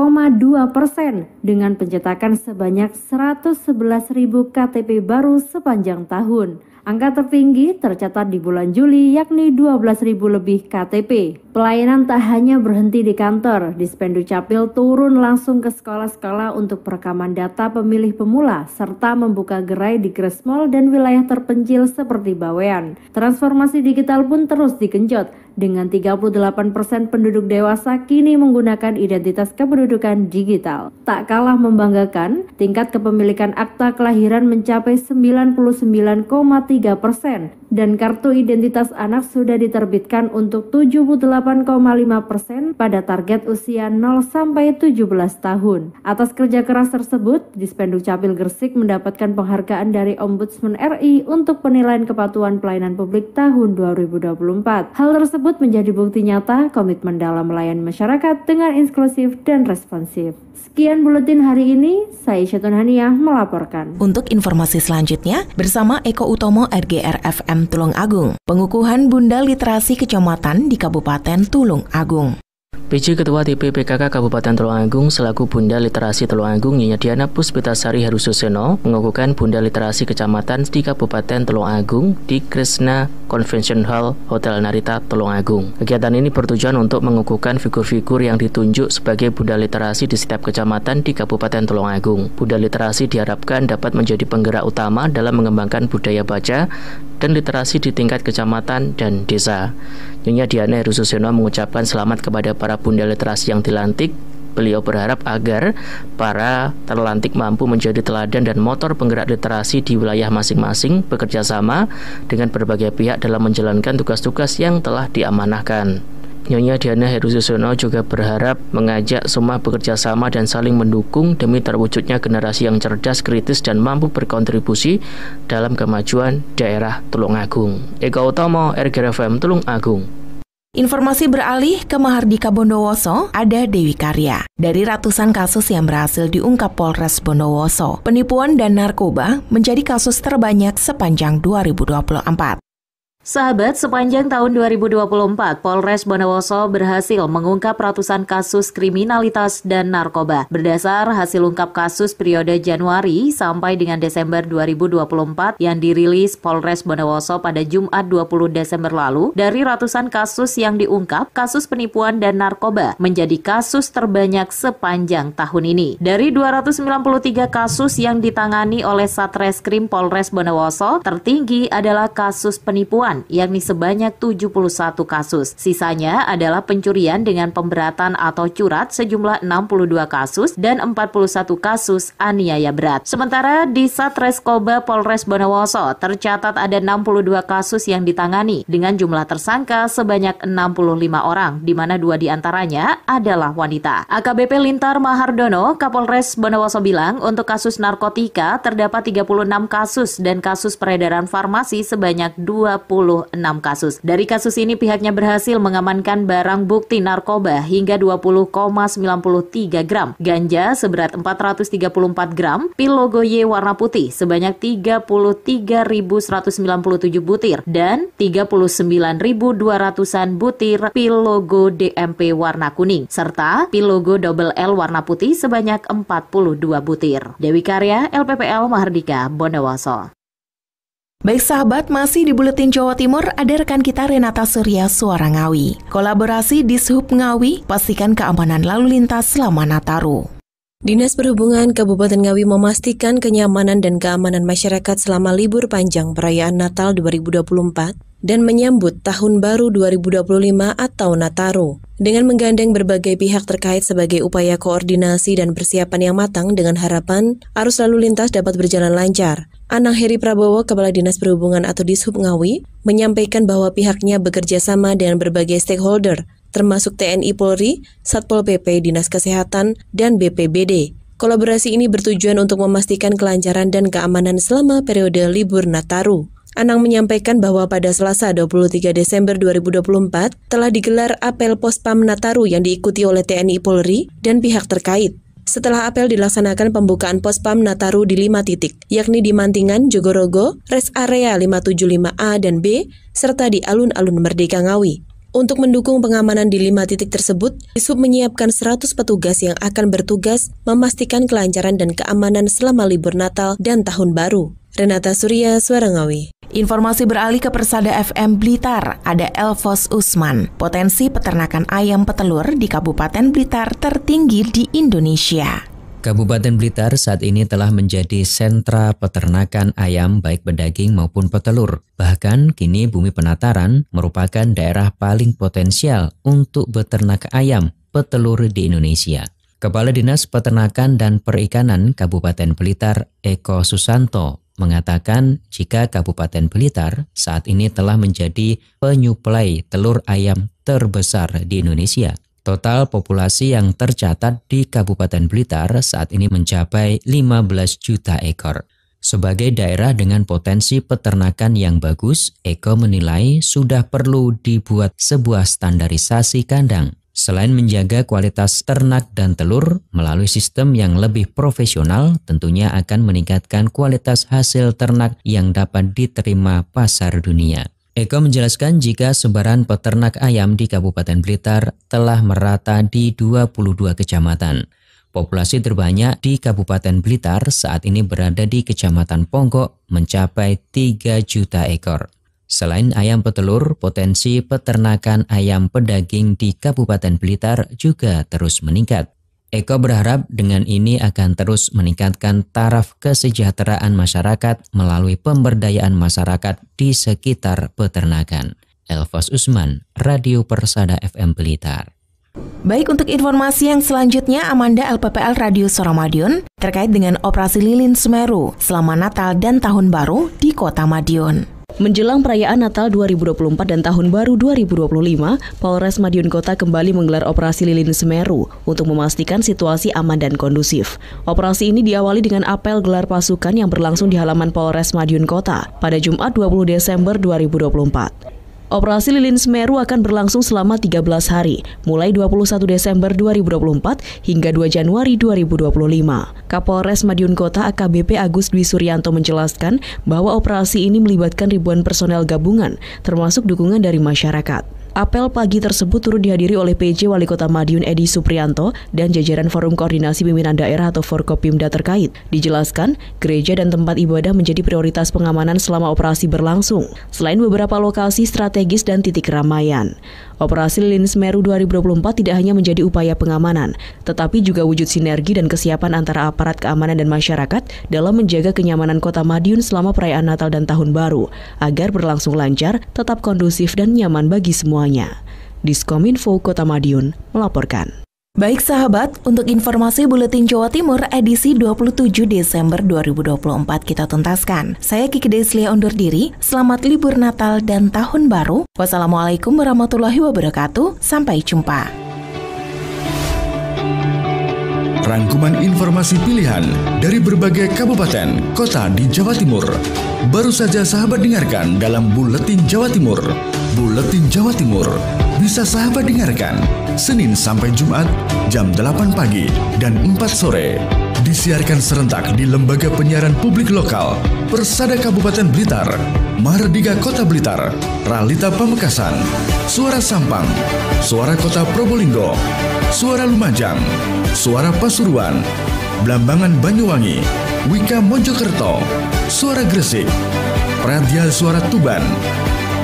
dengan pencetakan sebanyak 111.000 KTP baru sepanjang tahun. Angka tertinggi tercatat di bulan Juli, yakni 12.000 lebih KTP. Pelayanan tak hanya berhenti di kantor, Dispenduk Capil turun langsung ke sekolah-sekolah untuk perekaman data pemilih pemula, serta membuka gerai di Gresmol dan wilayah terpencil seperti Bawean. Transformasi digital pun terus digenjot, dengan 38% penduduk dewasa kini menggunakan identitas kependudukan digital. Tak kalah membanggakan, tingkat kepemilikan akta kelahiran mencapai 99,3% dan kartu identitas anak sudah diterbitkan untuk 78,5% pada target usia 0 sampai 17 tahun. Atas kerja keras tersebut, Dispenduk Capil Gresik mendapatkan penghargaan dari Ombudsman RI untuk penilaian kepatuhan pelayanan publik tahun 2024. Hal tersebut menjadi bukti nyata komitmen dalam melayani masyarakat dengan inklusif dan responsif. Sekian buletin hari ini, saya Isyatun Haniah melaporkan. Untuk informasi selanjutnya, bersama Eko Utomo RGR FM Tulung Agung, pengukuhan Bunda Literasi Kecamatan di Kabupaten Tulung Agung. PJ Ketua DPPKK Kabupaten Tulung Agung selaku Bunda Literasi Tulung Agung Nyonya Diana Puspitasari Herususeno mengukuhkan Bunda Literasi Kecamatan di Kabupaten Tulung Agung di Krishna Convention Hall Hotel Narita Tulung Agung. Kegiatan ini bertujuan untuk mengukuhkan figur-figur yang ditunjuk sebagai Bunda Literasi di setiap kecamatan di Kabupaten Tulung Agung. Bunda Literasi diharapkan dapat menjadi penggerak utama dalam mengembangkan budaya baca dan literasi di tingkat kecamatan dan desa. Nyonya Diana Herususeno mengucapkan selamat kepada para Bunda Literasi yang dilantik. Beliau berharap agar para terlantik mampu menjadi teladan dan motor penggerak literasi di wilayah masing-masing, bekerja sama dengan berbagai pihak dalam menjalankan tugas-tugas yang telah diamanahkan. Nyonya Diana Herususeno juga berharap mengajak semua bekerja sama dan saling mendukung demi terwujudnya generasi yang cerdas, kritis, dan mampu berkontribusi dalam kemajuan daerah Tulung Agung. Eko Utomo, RGR FM Tulung Agung. Informasi beralih ke Mahardika Bondowoso, ada Dewi Karya. Dari ratusan kasus yang berhasil diungkap Polres Bondowoso, penipuan dan narkoba menjadi kasus terbanyak sepanjang 2024. Sahabat, sepanjang tahun 2024, Polres Bondowoso berhasil mengungkap ratusan kasus kriminalitas dan narkoba. Berdasar hasil ungkap kasus periode Januari sampai dengan Desember 2024 yang dirilis Polres Bondowoso pada Jumat 20 Desember lalu, dari ratusan kasus yang diungkap, kasus penipuan dan narkoba menjadi kasus terbanyak sepanjang tahun ini. Dari 293 kasus yang ditangani oleh Satreskrim Polres Bondowoso, tertinggi adalah kasus penipuan, yakni sebanyak 71 kasus. Sisanya adalah pencurian dengan pemberatan atau curat sejumlah 62 kasus dan 41 kasus aniaya berat. Sementara di Satreskoba Polres Bondowoso tercatat ada 62 kasus yang ditangani dengan jumlah tersangka sebanyak 65 orang, di mana 2 diantaranya adalah wanita. AKBP Lintar Mahardono, Kapolres Bondowoso bilang untuk kasus narkotika terdapat 36 kasus dan kasus peredaran farmasi sebanyak 26 kasus. Dari kasus ini pihaknya berhasil mengamankan barang bukti narkoba hingga 20,93 gram, ganja seberat 434 gram, pil logo Y warna putih sebanyak 33.197 butir dan 39.200-an butir pil logo DMP warna kuning serta pil logo double L warna putih sebanyak 42 butir. Dewi Karya, LPPL Mahardika, Bondowoso. Baik sahabat, masih di Buletin Jawa Timur ada rekan kita Renata Surya Suara Ngawi. Kolaborasi di Dishub Ngawi, pastikan keamanan lalu lintas selama Nataru. Dinas Perhubungan Kabupaten Ngawi memastikan kenyamanan dan keamanan masyarakat selama libur panjang perayaan Natal 2024 dan menyambut Tahun Baru 2025 atau Nataru. Dengan menggandeng berbagai pihak terkait sebagai upaya koordinasi dan persiapan yang matang dengan harapan arus lalu lintas dapat berjalan lancar. Anang Heri Prabowo, Kepala Dinas Perhubungan atau Dishub Ngawi, menyampaikan bahwa pihaknya bekerja sama dengan berbagai stakeholder, termasuk TNI Polri, Satpol PP, Dinas Kesehatan, dan BPBD. Kolaborasi ini bertujuan untuk memastikan kelancaran dan keamanan selama periode libur Nataru. Anang menyampaikan bahwa pada Selasa 23 Desember 2024 telah digelar apel Pospam Nataru yang diikuti oleh TNI Polri dan pihak terkait. Setelah apel dilaksanakan pembukaan Pospam Nataru di 5 titik, yakni di Mantingan, Jogorogo, Rest Area 575A dan B, serta di Alun-Alun Merdeka Ngawi. Untuk mendukung pengamanan di 5 titik tersebut, Dishub menyiapkan 100 petugas yang akan bertugas memastikan kelancaran dan keamanan selama libur Natal dan Tahun Baru. Renata Surya, Suara Ngawi. Informasi beralih ke Persada FM Blitar, ada Elvos Usman. Potensi peternakan ayam petelur di Kabupaten Blitar tertinggi di Indonesia. Kabupaten Blitar saat ini telah menjadi sentra peternakan ayam baik pedaging maupun petelur. Bahkan kini Bumi Penataran merupakan daerah paling potensial untuk beternak ayam petelur di Indonesia. Kepala Dinas Peternakan dan Perikanan Kabupaten Blitar, Eko Susanto, mengatakan jika Kabupaten Blitar saat ini telah menjadi penyuplai telur ayam terbesar di Indonesia. Total populasi yang tercatat di Kabupaten Blitar saat ini mencapai 15 juta ekor. Sebagai daerah dengan potensi peternakan yang bagus, Eko menilai sudah perlu dibuat sebuah standarisasi kandang. Selain menjaga kualitas ternak dan telur melalui sistem yang lebih profesional, tentunya akan meningkatkan kualitas hasil ternak yang dapat diterima pasar dunia. Eko menjelaskan jika sebaran peternak ayam di Kabupaten Blitar telah merata di 22 kecamatan. Populasi terbanyak di Kabupaten Blitar saat ini berada di Kecamatan Ponggok mencapai 3 juta ekor. Selain ayam petelur, potensi peternakan ayam pedaging di Kabupaten Blitar juga terus meningkat. Eko berharap dengan ini akan terus meningkatkan taraf kesejahteraan masyarakat melalui pemberdayaan masyarakat di sekitar peternakan. Elvos Usman, Radio Persada FM Blitar. Baik, untuk informasi yang selanjutnya, Amanda LPPL Radio Suara Madiun terkait dengan operasi lilin Semeru selama Natal dan Tahun Baru di Kota Madiun. Menjelang perayaan Natal 2024 dan Tahun Baru 2025, Polres Madiun Kota kembali menggelar operasi lilin Semeru untuk memastikan situasi aman dan kondusif. Operasi ini diawali dengan apel gelar pasukan yang berlangsung di halaman Polres Madiun Kota pada Jumat 20 Desember 2024. Operasi Lilin Semeru akan berlangsung selama 13 hari, mulai 21 Desember 2024 hingga 2 Januari 2025. Kapolres Madiun Kota AKBP Agus Dwi Suryanto menjelaskan bahwa operasi ini melibatkan ribuan personel gabungan, termasuk dukungan dari masyarakat. Apel pagi tersebut turut dihadiri oleh PJ Wali Kota Madiun Edi Suprianto dan jajaran Forum Koordinasi Pimpinan Daerah atau Forkopimda terkait. Dijelaskan, gereja dan tempat ibadah menjadi prioritas pengamanan selama operasi berlangsung, selain beberapa lokasi strategis dan titik keramaian. Operasi Lilin Semeru 2024 tidak hanya menjadi upaya pengamanan, tetapi juga wujud sinergi dan kesiapan antara aparat keamanan dan masyarakat dalam menjaga kenyamanan Kota Madiun selama perayaan Natal dan Tahun Baru, agar berlangsung lancar, tetap kondusif dan nyaman bagi semuanya. Diskominfo Kota Madiun melaporkan. Baik sahabat, untuk informasi Buletin Jawa Timur edisi 27 Desember 2024 kita tuntaskan. Saya Kiki Deslia undur diri, selamat libur Natal dan Tahun Baru. Wassalamualaikum warahmatullahi wabarakatuh, sampai jumpa. Rangkuman informasi pilihan dari berbagai kabupaten, kota di Jawa Timur. Baru saja sahabat dengarkan dalam Buletin Jawa Timur. Buletin Jawa Timur bisa sahabat dengarkan Senin sampai Jumat jam 8 pagi dan 4 sore. Disiarkan serentak di Lembaga Penyiaran Publik Lokal, Persada Kabupaten Blitar, Mahardika Kota Blitar, Ralita Pamekasan, Suara Sampang, Suara Kota Probolinggo, Suara Lumajang, Suara Pasuruan, Blambangan Banyuwangi, Wika Mojokerto, Suara Gresik, Pradya Suara Tuban,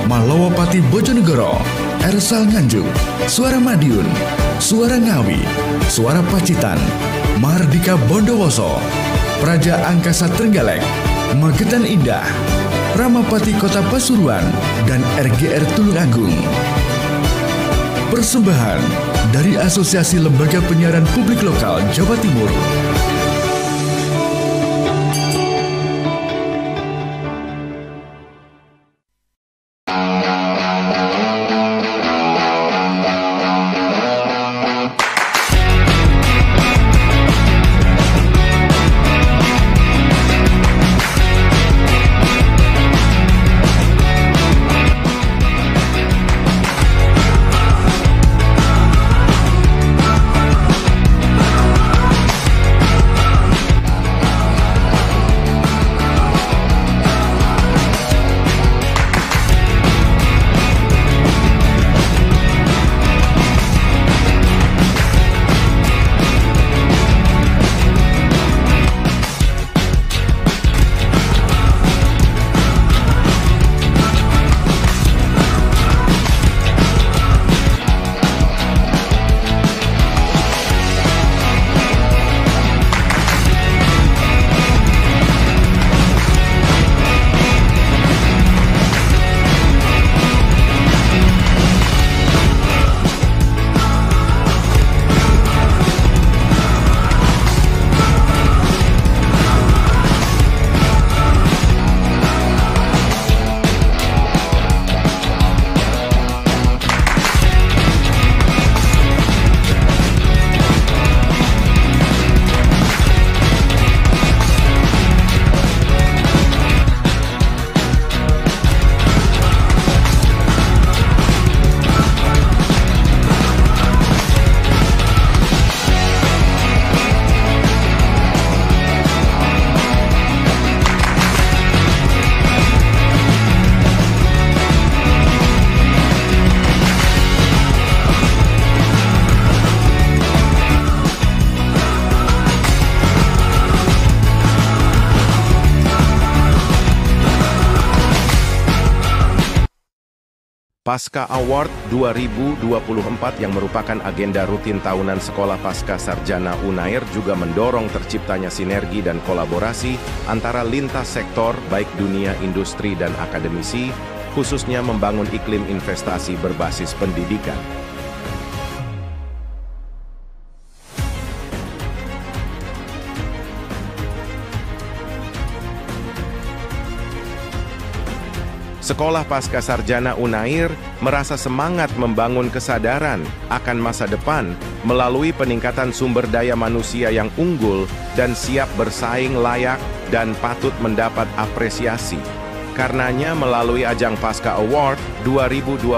Malowopati Bojonegoro, Ersal Nganjuk, Suara Madiun, Suara Ngawi, Suara Pacitan, Mahardika Bondowoso, Praja Angkasa Trenggalek, Magetan Indah, Ramapati Kota Pasuruan, dan RGR Tulungagung. Persembahan dari Asosiasi Lembaga Penyiaran Publik Lokal Jawa Timur. Pasca Award 2024 yang merupakan agenda rutin tahunan Sekolah Pasca Sarjana Unair juga mendorong terciptanya sinergi dan kolaborasi antara lintas sektor baik dunia, industri, dan akademisi, khususnya membangun iklim investasi berbasis pendidikan. Sekolah Pasca Sarjana Unair merasa semangat membangun kesadaran akan masa depan melalui peningkatan sumber daya manusia yang unggul dan siap bersaing layak dan patut mendapat apresiasi. Karenanya melalui ajang Pasca Award 2024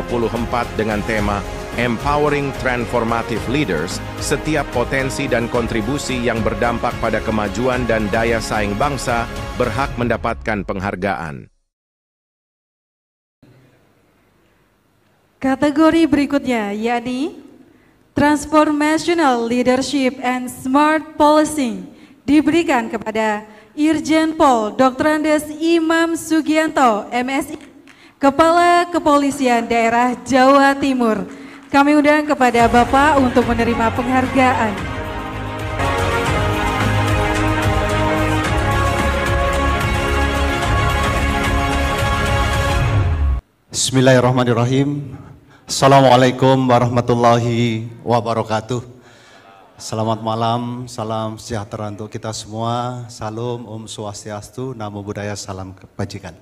dengan tema Empowering Transformative Leaders, setiap potensi dan kontribusi yang berdampak pada kemajuan dan daya saing bangsa berhak mendapatkan penghargaan. Kategori berikutnya yakni Transformational Leadership and Smart Policing diberikan kepada Irjen Pol Dr. Andes Imam Sugianto, MSI, Kepala Kepolisian Daerah Jawa Timur. Kami undang kepada Bapak untuk menerima penghargaan. Bismillahirrahmanirrahim. Assalamualaikum warahmatullahi wabarakatuh. Selamat malam, salam sejahtera untuk kita semua. Salam, Om Swastiastu, Namo Buddhaya, salam kebajikan.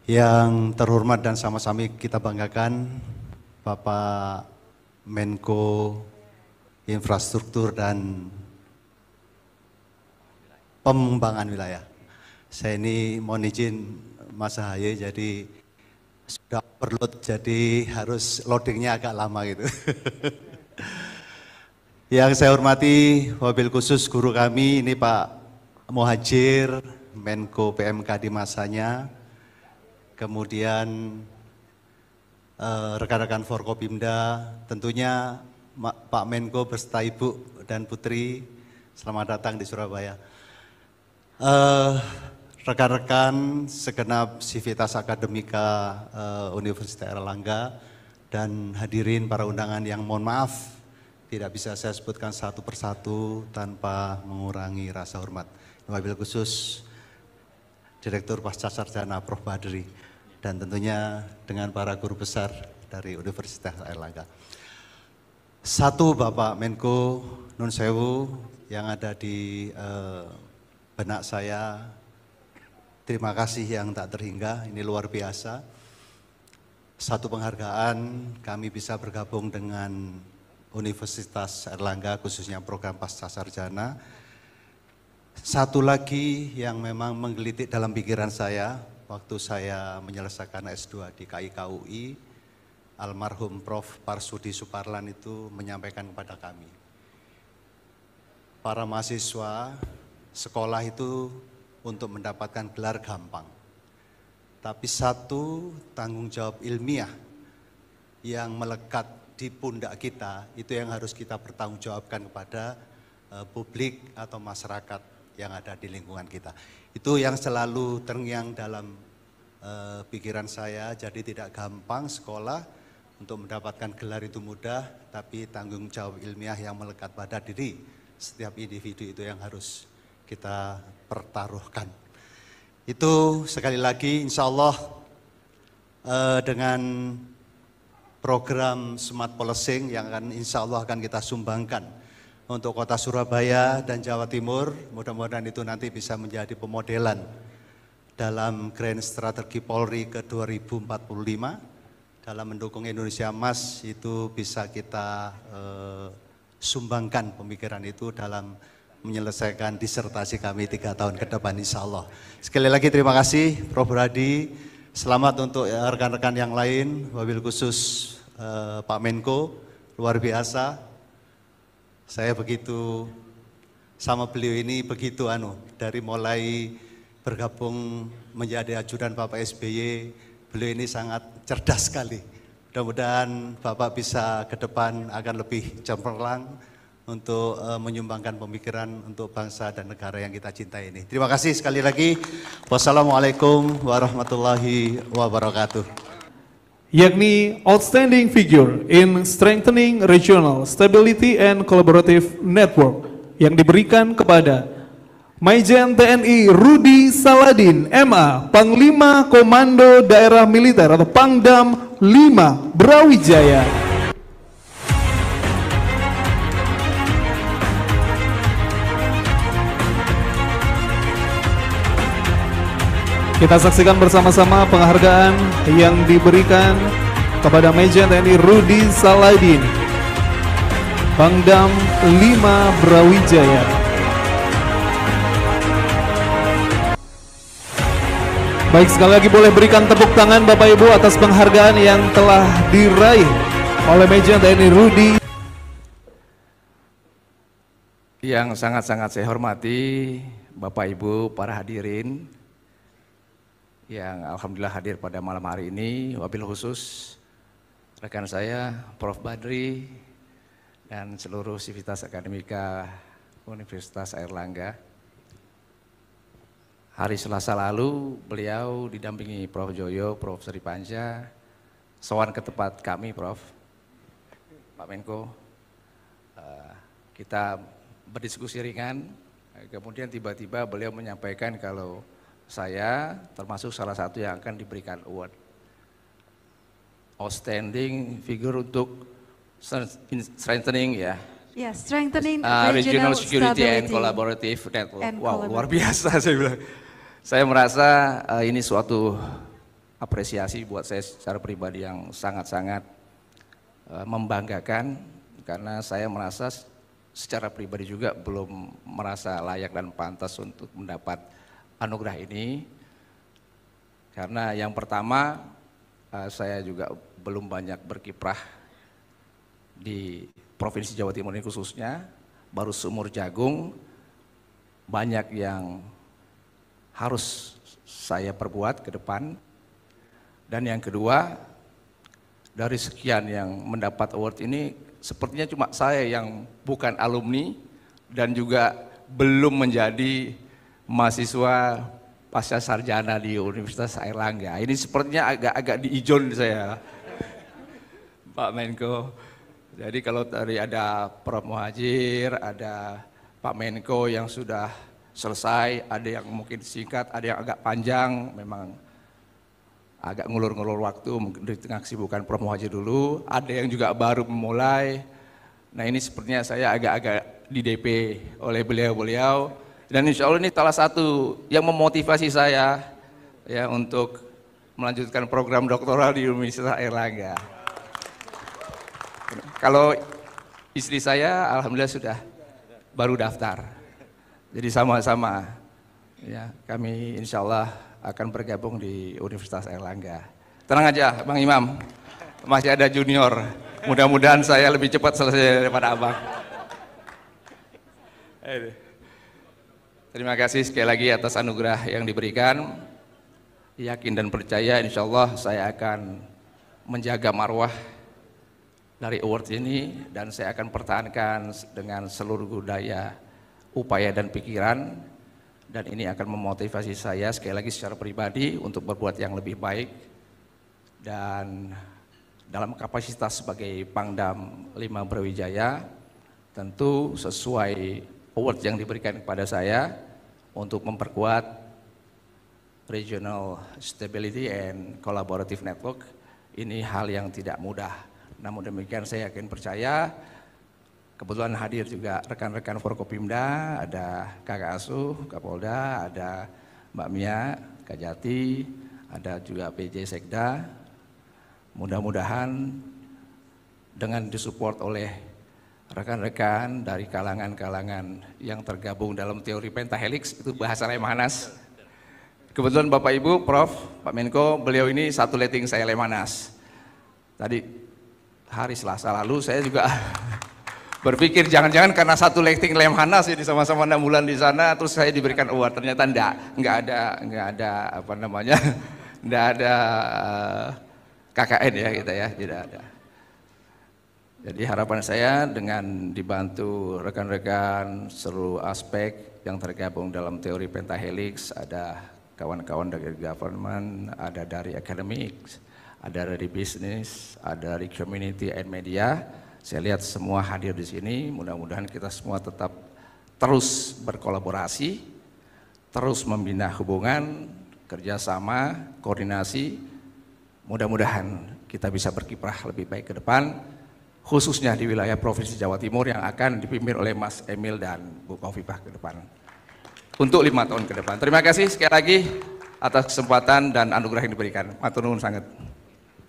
Yang terhormat dan sama-sama kita banggakan, Bapak Menko Infrastruktur dan Pengembangan Wilayah. Saya ini mohon izin Mas Ahaye, jadi sudah overload, jadi harus loadingnya agak lama gitu. Yang saya hormati wabil khusus guru kami ini Pak Muhajir, Menko PMK di masanya, kemudian rekan-rekan Forkopimda, tentunya Pak Menko beserta Ibu dan Putri, selamat datang di Surabaya. Rekan-rekan segenap Sivitas Akademika Universitas Airlangga dan hadirin para undangan yang mohon maaf tidak bisa saya sebutkan satu persatu tanpa mengurangi rasa hormat. Wabil khusus Direktur Pasca Sarjana Prof. Badri, dan tentunya dengan para guru besar dari Universitas Airlangga. Satu, Bapak Menko Nun Sewu yang ada di benak saya, terima kasih yang tak terhingga, ini luar biasa. Satu penghargaan kami bisa bergabung dengan Universitas Airlangga khususnya program Pasca Sarjana. Satu lagi yang memang menggelitik dalam pikiran saya waktu saya menyelesaikan S2 di KIKUI, almarhum Prof. Parsudi Suparlan itu menyampaikan kepada kami, para mahasiswa sekolah itu untuk mendapatkan gelar gampang, tapi satu tanggung jawab ilmiah yang melekat di pundak kita itu yang harus kita bertanggungjawabkan kepada publik atau masyarakat yang ada di lingkungan kita. Itu yang selalu terngiang dalam pikiran saya, jadi tidak gampang sekolah untuk mendapatkan gelar itu mudah, tapi tanggung jawab ilmiah yang melekat pada diri setiap individu itu yang harus kita pertaruhkan. Itu sekali lagi insya Allah dengan program Smart Policing yang akan insya Allah akan kita sumbangkan untuk kota Surabaya dan Jawa Timur, mudah-mudahan itu nanti bisa menjadi pemodelan dalam Grand Strategi Polri ke 2045 dalam mendukung Indonesia Emas, itu bisa kita sumbangkan pemikiran itu dalam menyelesaikan disertasi kami 3 tahun ke depan insya Allah. Sekali lagi terima kasih Prof. Brady, selamat untuk rekan-rekan yang lain, wabil khusus Pak Menko, luar biasa. Saya begitu sama beliau ini begitu dari mulai bergabung menjadi ajudan Bapak SBY, beliau ini sangat cerdas sekali. Mudah-mudahan Bapak bisa ke depan akan lebih cemerlang untuk menyumbangkan pemikiran untuk bangsa dan negara yang kita cintai ini. Terima kasih sekali lagi. Wassalamualaikum warahmatullahi wabarakatuh. Yakni Outstanding Figure in Strengthening Regional Stability and Collaborative Network yang diberikan kepada Maijen TNI Rudi Saladin, MA, Panglima Komando Daerah Militer atau Pangdam 5 Brawijaya. Kita saksikan bersama-sama penghargaan yang diberikan kepada Maijen TNI Rudi Saladin, Pangdam 5 Brawijaya. Baik, sekali lagi boleh berikan tepuk tangan Bapak Ibu atas penghargaan yang telah diraih oleh Maijen TNI Rudi. Yang sangat-sangat saya hormati Bapak Ibu para hadirin yang alhamdulillah hadir pada malam hari ini, wabil khusus rekan saya Prof. Badri dan seluruh sivitas akademika Universitas Airlangga. Hari Selasa lalu beliau didampingi Prof. Joyo, Prof. Sri Panca, sowan ke tempat kami Prof. Pak Menko, kita berdiskusi ringan, kemudian tiba-tiba beliau menyampaikan kalau saya termasuk salah satu yang akan diberikan award Outstanding Figure untuk strengthening strengthening regional security and collaborative network. Wow, luar biasa saya bilang. Saya merasa ini suatu apresiasi buat saya secara pribadi yang sangat-sangat membanggakan, karena saya merasa secara pribadi juga belum merasa layak dan pantas untuk mendapat anugerah ini, karena yang pertama saya juga belum banyak berkiprah di Provinsi Jawa Timur ini khususnya, baru seumur jagung, banyak yang harus saya perbuat ke depan. Dan yang kedua, dari sekian yang mendapat award ini sepertinya cuma saya yang bukan alumni dan juga belum menjadi mahasiswa pasca sarjana di Universitas Airlangga. Ini sepertinya agak diijon saya, Pak Menko. Jadi kalau tadi ada Prof. Muhajir, ada Pak Menko yang sudah selesai, ada yang mungkin singkat, ada yang agak panjang, memang agak ngulur-ngulur waktu, mungkin di tengah kesibukan Prof. Muhajir dulu, ada yang juga baru memulai. Nah ini sepertinya saya agak-agak di DP oleh beliau-beliau, dan insya Allah ini salah satu yang memotivasi saya ya untuk melanjutkan program doktoral di Universitas Airlangga. Kalau istri saya alhamdulillah sudah baru daftar, jadi sama-sama ya kami insya Allah akan bergabung di Universitas Airlangga. Tenang aja Bang Imam, masih ada junior, mudah-mudahan saya lebih cepat selesai daripada Abang. Terima kasih sekali lagi atas anugerah yang diberikan. Yakin dan percaya insya Allah saya akan menjaga marwah dari award ini, dan saya akan pertahankan dengan seluruh daya, upaya dan pikiran, dan ini akan memotivasi saya sekali lagi secara pribadi untuk berbuat yang lebih baik, dan dalam kapasitas sebagai Pangdam 5 Brawijaya tentu sesuai award yang diberikan kepada saya untuk memperkuat Regional Stability and Collaborative Network. Ini hal yang tidak mudah, namun demikian saya yakin percaya. Kebetulan hadir juga rekan-rekan Forkopimda, ada Kakak Asuh, Kapolda, ada Mbak Mia, Kak Jati, ada juga PJ Sekda. Mudah-mudahan dengan disupport oleh rekan-rekan dari kalangan-kalangan yang tergabung dalam teori pentahelix, itu bahasa Lemhanas. Kebetulan Bapak Ibu, Prof, Pak Menko, beliau ini satu letting saya Lemhanas. Tadi hari Selasa lalu saya juga berpikir jangan-jangan karena satu letting Lemhanas jadi sama-sama 6 bulan di sana terus saya diberikan award. Ternyata enggak ada apa namanya, enggak ada KKN ya kita ya, tidak ada. Jadi harapan saya dengan dibantu rekan-rekan seluruh aspek yang tergabung dalam teori pentahelix, ada kawan-kawan dari government, ada dari academics, ada dari bisnis, ada dari community and media. Saya lihat semua hadir di sini, mudah-mudahan kita semua tetap terus berkolaborasi, terus membina hubungan, kerjasama, koordinasi. Mudah-mudahan kita bisa berkiprah lebih baik ke depan, khususnya di wilayah Provinsi Jawa Timur yang akan dipimpin oleh Mas Emil dan Bu Khofifah ke depan untuk 5 tahun ke depan. Terima kasih sekali lagi atas kesempatan dan anugerah yang diberikan. Matur nuwun sanget.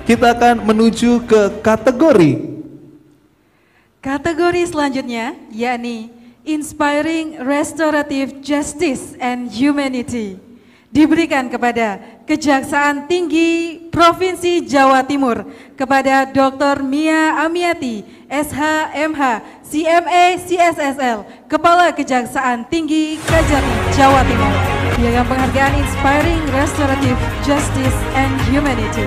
Kita akan menuju ke kategori selanjutnya, yakni Inspiring Restorative Justice and Humanity, diberikan kepada Kejaksaan Tinggi Provinsi Jawa Timur, kepada Dr. Mia Amiati, SH.MH, CMA CSSL, Kepala Kejaksaan Tinggi Kajati, Jawa Timur. Piagam penghargaan Inspiring Restorative Justice and Humanity.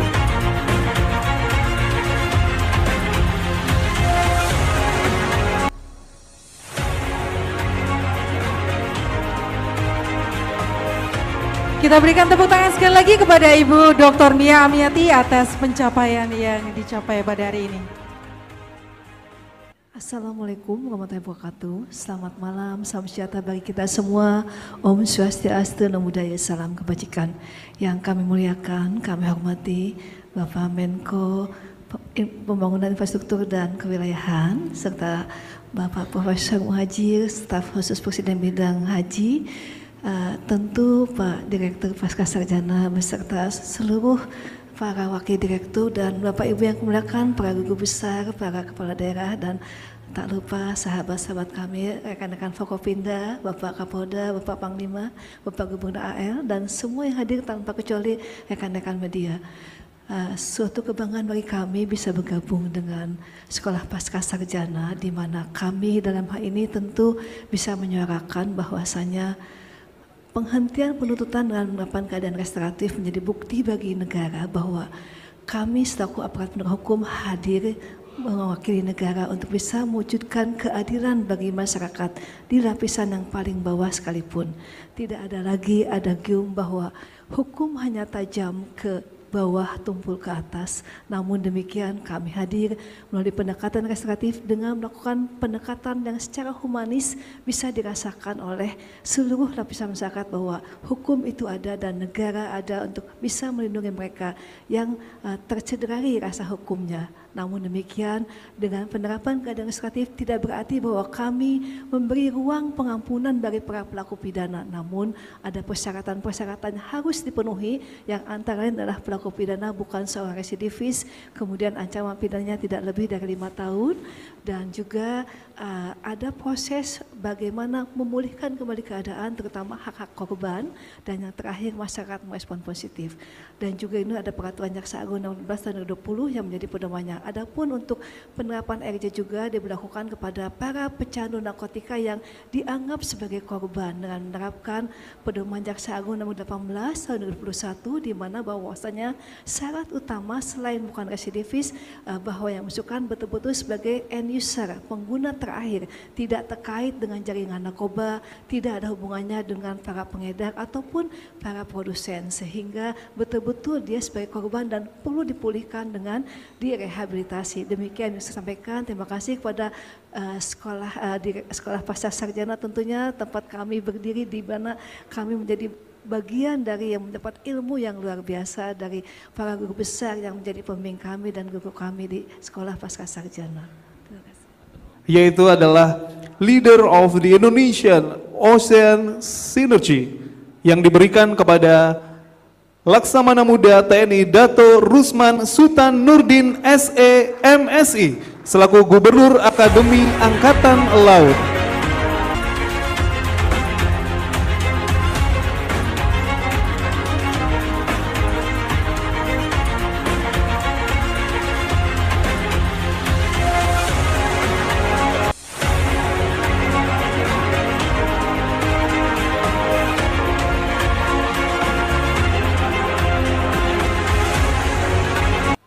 Kita berikan tepuk tangan sekali lagi kepada Ibu Dr. Mia Amiati atas pencapaian yang dicapai pada hari ini. Assalamualaikum warahmatullahi wabarakatuh. Selamat malam, salam sejahtera bagi kita semua. Om Swastiastu, Namo Buddhaya, salam kebajikan. Yang kami muliakan, kami hormati Bapak Menko Pembangunan Infrastruktur dan Kewilayahan, serta Bapak Profesor Muhajir, staf khusus Presiden Bidang Haji, tentu Pak Direktur Pascasarjana beserta seluruh para wakil direktur dan Bapak Ibu yang kemuliakan, para guru besar, para kepala daerah, dan tak lupa sahabat-sahabat kami, rekan-rekan Forkopimda, Bapak Kapolda, Bapak Panglima, Bapak Gubernur AL, dan semua yang hadir tanpa kecuali rekan-rekan media. Suatu kebanggaan bagi kami bisa bergabung dengan Sekolah Pascasarjana, di mana kami dalam hal ini tentu bisa menyuarakan bahwasanya penghentian penuntutan dengan menerapkan keadaan restoratif menjadi bukti bagi negara bahwa kami selaku aparat penegak hukum hadir mewakili negara untuk bisa mewujudkan keadilan bagi masyarakat di lapisan yang paling bawah sekalipun. Tidak ada lagi adagium bahwa hukum hanya tajam ke bawah tumpul ke atas. Namun demikian kami hadir melalui pendekatan restoratif dengan melakukan pendekatan yang secara humanis bisa dirasakan oleh seluruh lapisan masyarakat bahwa hukum itu ada dan negara ada untuk bisa melindungi mereka yang tercederai rasa hukumnya. Namun demikian, dengan penerapan keadilan restoratif tidak berarti bahwa kami memberi ruang pengampunan bagi para pelaku pidana. Namun ada persyaratan-persyaratan yang harus dipenuhi, yang antara lain adalah pelaku pidana bukan seorang residivis, kemudian ancaman pidananya tidak lebih dari 5 tahun, dan juga ada proses bagaimana memulihkan kembali keadaan, terutama hak-hak korban, dan yang terakhir masyarakat merespon positif. Dan juga ini ada peraturan Jaksa Agung nomor 12 tahun 2020 yang menjadi pedomannya. Adapun untuk penerapan RJ juga diberlakukan kepada para pecandu narkotika yang dianggap sebagai korban dengan menerapkan pedoman Jaksa Agung nomor 18 tahun 2021 di mana bahwasanya syarat utama selain bukan residivis bahwa yang masukkan betul-betul sebagai end user, pengguna terakhir, tidak terkait dengan jaringan narkoba, tidak ada hubungannya dengan para pengedar ataupun para produsen, sehingga betul-betul dia sebagai korban dan perlu dipulihkan dengan direhabilitasi. Demikian yang saya sampaikan. Terima kasih kepada sekolah pasca sarjana, tentunya tempat kami berdiri di mana kami menjadi bagian dari yang mendapat ilmu yang luar biasa dari para guru besar yang menjadi pembimbing kami dan guru kami di sekolah pasca sarjana. Yaitu adalah Leader of the Indonesian Ocean Synergy yang diberikan kepada Laksamana Muda TNI Dato Rusman Sultan Nurdin SE MSI selaku Gubernur Akademi Angkatan Laut.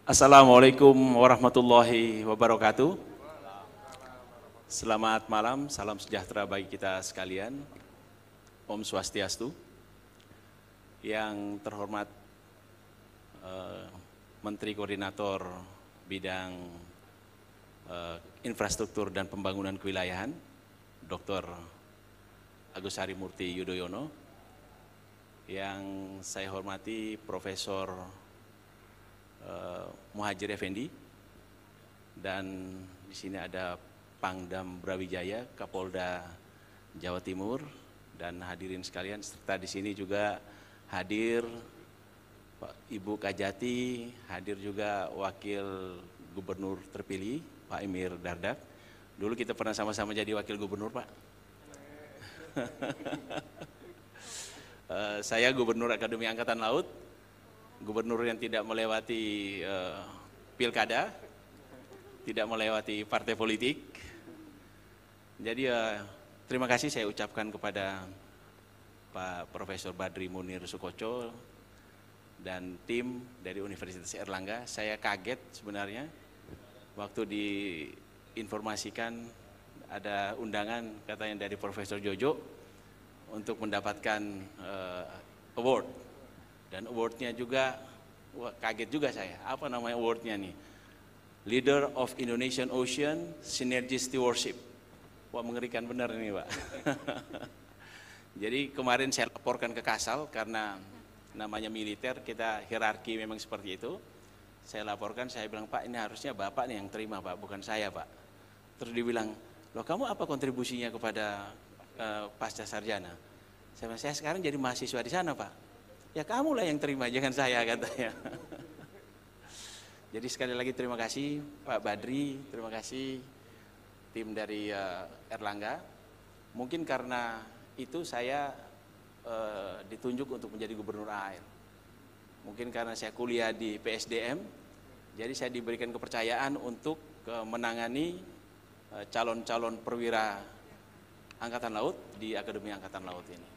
Assalamualaikum warahmatullahi wabarakatuh. Selamat malam, salam sejahtera bagi kita sekalian. Om Swastiastu. Yang terhormat Menteri Koordinator Bidang Infrastruktur dan Pembangunan Kewilayahan, Dr. Agus Harimurti Yudhoyono. Yang saya hormati Profesor Muhajir Effendi, dan di sini ada Pangdam Brawijaya, Kapolda Jawa Timur, dan hadirin sekalian, serta di sini juga hadir Pak Ibu Kajati, hadir juga Wakil Gubernur terpilih Pak Emir Dardak. Dulu kita pernah sama-sama jadi Wakil Gubernur, Pak. Saya Gubernur Akademi Angkatan Laut, gubernur yang tidak melewati pilkada, tidak melewati partai politik. Jadi terima kasih saya ucapkan kepada Pak Profesor Badri Munir Sukoco dan tim dari Universitas Airlangga. Saya kaget sebenarnya waktu diinformasikan ada undangan katanya dari Profesor Jojo untuk mendapatkan award. Dan awardnya juga, kaget juga saya, apa namanya awardnya nih? Leader of Indonesian Ocean Synergy Stewardship. Wah, mengerikan benar ini, Pak. Jadi kemarin saya laporkan ke Kasal karena namanya militer, kita hierarki memang seperti itu. Saya laporkan, saya bilang, Pak, ini harusnya Bapak nih yang terima, Pak, bukan saya, Pak. Terus dibilang, loh kamu apa kontribusinya kepada pasca sarjana? Saya sekarang jadi mahasiswa di sana, Pak. Ya kamulah yang terima, jangan saya, katanya. Jadi sekali lagi terima kasih Pak Badri, terima kasih tim dari Airlangga. Mungkin karena itu saya ditunjuk untuk menjadi Gubernur AIR. Mungkin karena saya kuliah di PSDM, jadi saya diberikan kepercayaan untuk menangani calon-calon perwira Angkatan Laut di Akademi Angkatan Laut ini.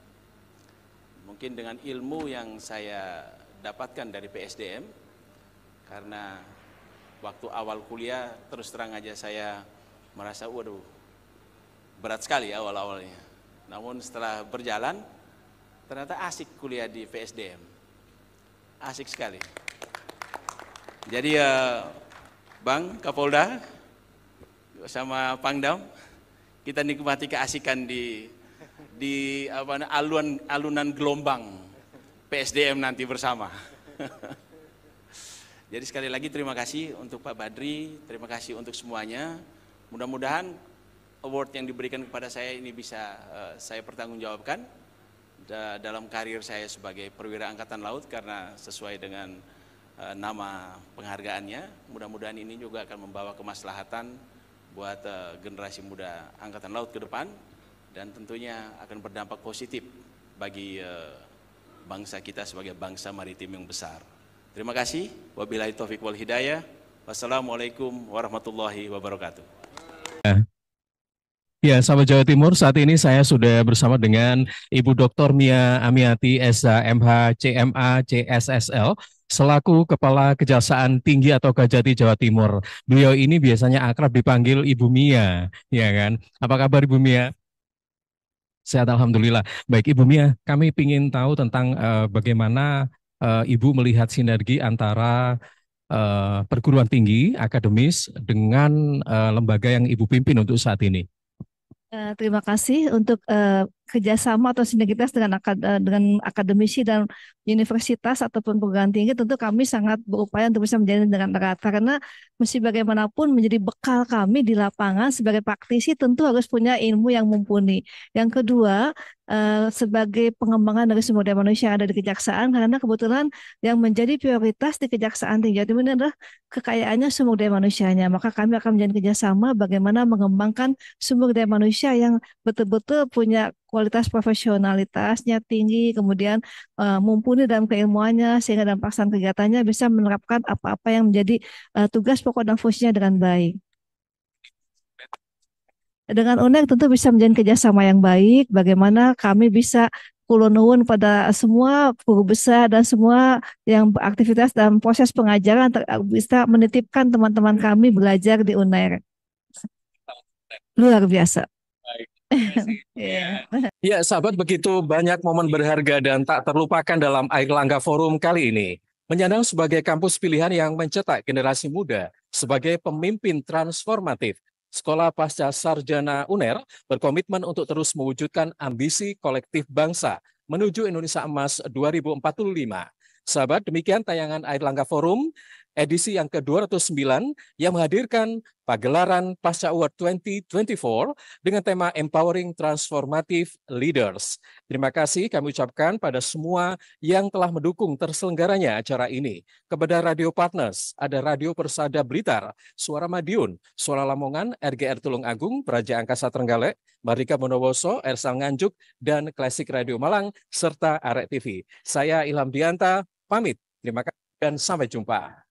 Mungkin dengan ilmu yang saya dapatkan dari PSDM, karena waktu awal kuliah terus terang aja saya merasa waduh berat sekali awal-awalnya. Namun setelah berjalan ternyata asik kuliah di PSDM, asik sekali. Jadi Bang Kapolda sama Pangdam, kita nikmati keasikan di alunan gelombang PSDM nanti bersama. Jadi sekali lagi terima kasih untuk Pak Badri, terima kasih untuk semuanya. Mudah-mudahan award yang diberikan kepada saya ini bisa saya pertanggungjawabkan dalam karir saya sebagai perwira Angkatan Laut, karena sesuai dengan nama penghargaannya. Mudah-mudahan ini juga akan membawa kemaslahatan buat generasi muda Angkatan Laut ke depan, dan tentunya akan berdampak positif bagi bangsa kita sebagai bangsa maritim yang besar. Terima kasih. Wabillahi taufiq wal hidayah. Wassalamualaikum warahmatullahi wabarakatuh. Ya, sahabat Jawa Timur, saat ini saya sudah bersama dengan Ibu Dr. Mia Amiati, SH, MH, CMA, CSSL, selaku Kepala Kejaksaan Tinggi atau Kejati Jawa Timur. Beliau ini biasanya akrab dipanggil Ibu Mia, ya kan? Apa kabar Ibu Mia? Sehat, alhamdulillah. Baik Ibu Mia, kami ingin tahu tentang bagaimana Ibu melihat sinergi antara perguruan tinggi akademis dengan lembaga yang Ibu pimpin untuk saat ini. Terima kasih untuk kerjasama atau sinergitas dengan akademisi dan universitas ataupun perguruan tinggi. Tentu kami sangat berupaya untuk bisa menjalin dengan erat, karena mesti bagaimanapun menjadi bekal kami di lapangan sebagai praktisi, tentu harus punya ilmu yang mumpuni. Yang kedua, sebagai pengembangan dari sumber daya manusia yang ada di kejaksaan, karena kebetulan yang menjadi prioritas di Kejaksaan Tinggi Jawa Timur ini adalah kekayaannya sumber daya manusianya. Maka kami akan menjalin kerjasama bagaimana mengembangkan sumber daya manusia yang betul-betul punya kualitas profesionalitasnya tinggi, kemudian mumpuni dalam keilmuannya, sehingga dalam pelaksanaan kegiatannya bisa menerapkan apa-apa yang menjadi tugas pokok dan fungsinya dengan baik. Dengan UNER tentu bisa menjalin kerjasama yang baik, bagaimana kami bisa kula nuwun pada semua guru besar dan semua yang beraktivitas dalam proses pengajaran bisa menitipkan teman-teman kami belajar di UNER. Luar biasa. Ya, sahabat, begitu banyak momen berharga dan tak terlupakan dalam Airlangga Forum kali ini. Menyandang sebagai kampus pilihan yang mencetak generasi muda sebagai pemimpin transformatif, Sekolah Pasca Sarjana UNER berkomitmen untuk terus mewujudkan ambisi kolektif bangsa menuju Indonesia Emas 2045. Sahabat, demikian tayangan Airlangga Forum edisi yang ke-209 yang menghadirkan pagelaran Pasca Award 2024 dengan tema Empowering Transformative Leaders. Terima kasih kami ucapkan pada semua yang telah mendukung terselenggaranya acara ini. Kepada Radio Partners, ada Radio Persada Blitar, Suara Madiun, Suara Lamongan, RGR Tulungagung, Praja Angkasa Trenggalek, Mardika Bondowoso, Ersal Nganjuk, dan Klasik Radio Malang, serta Arek TV. Saya Ilham Dianta, pamit. Terima kasih dan sampai jumpa.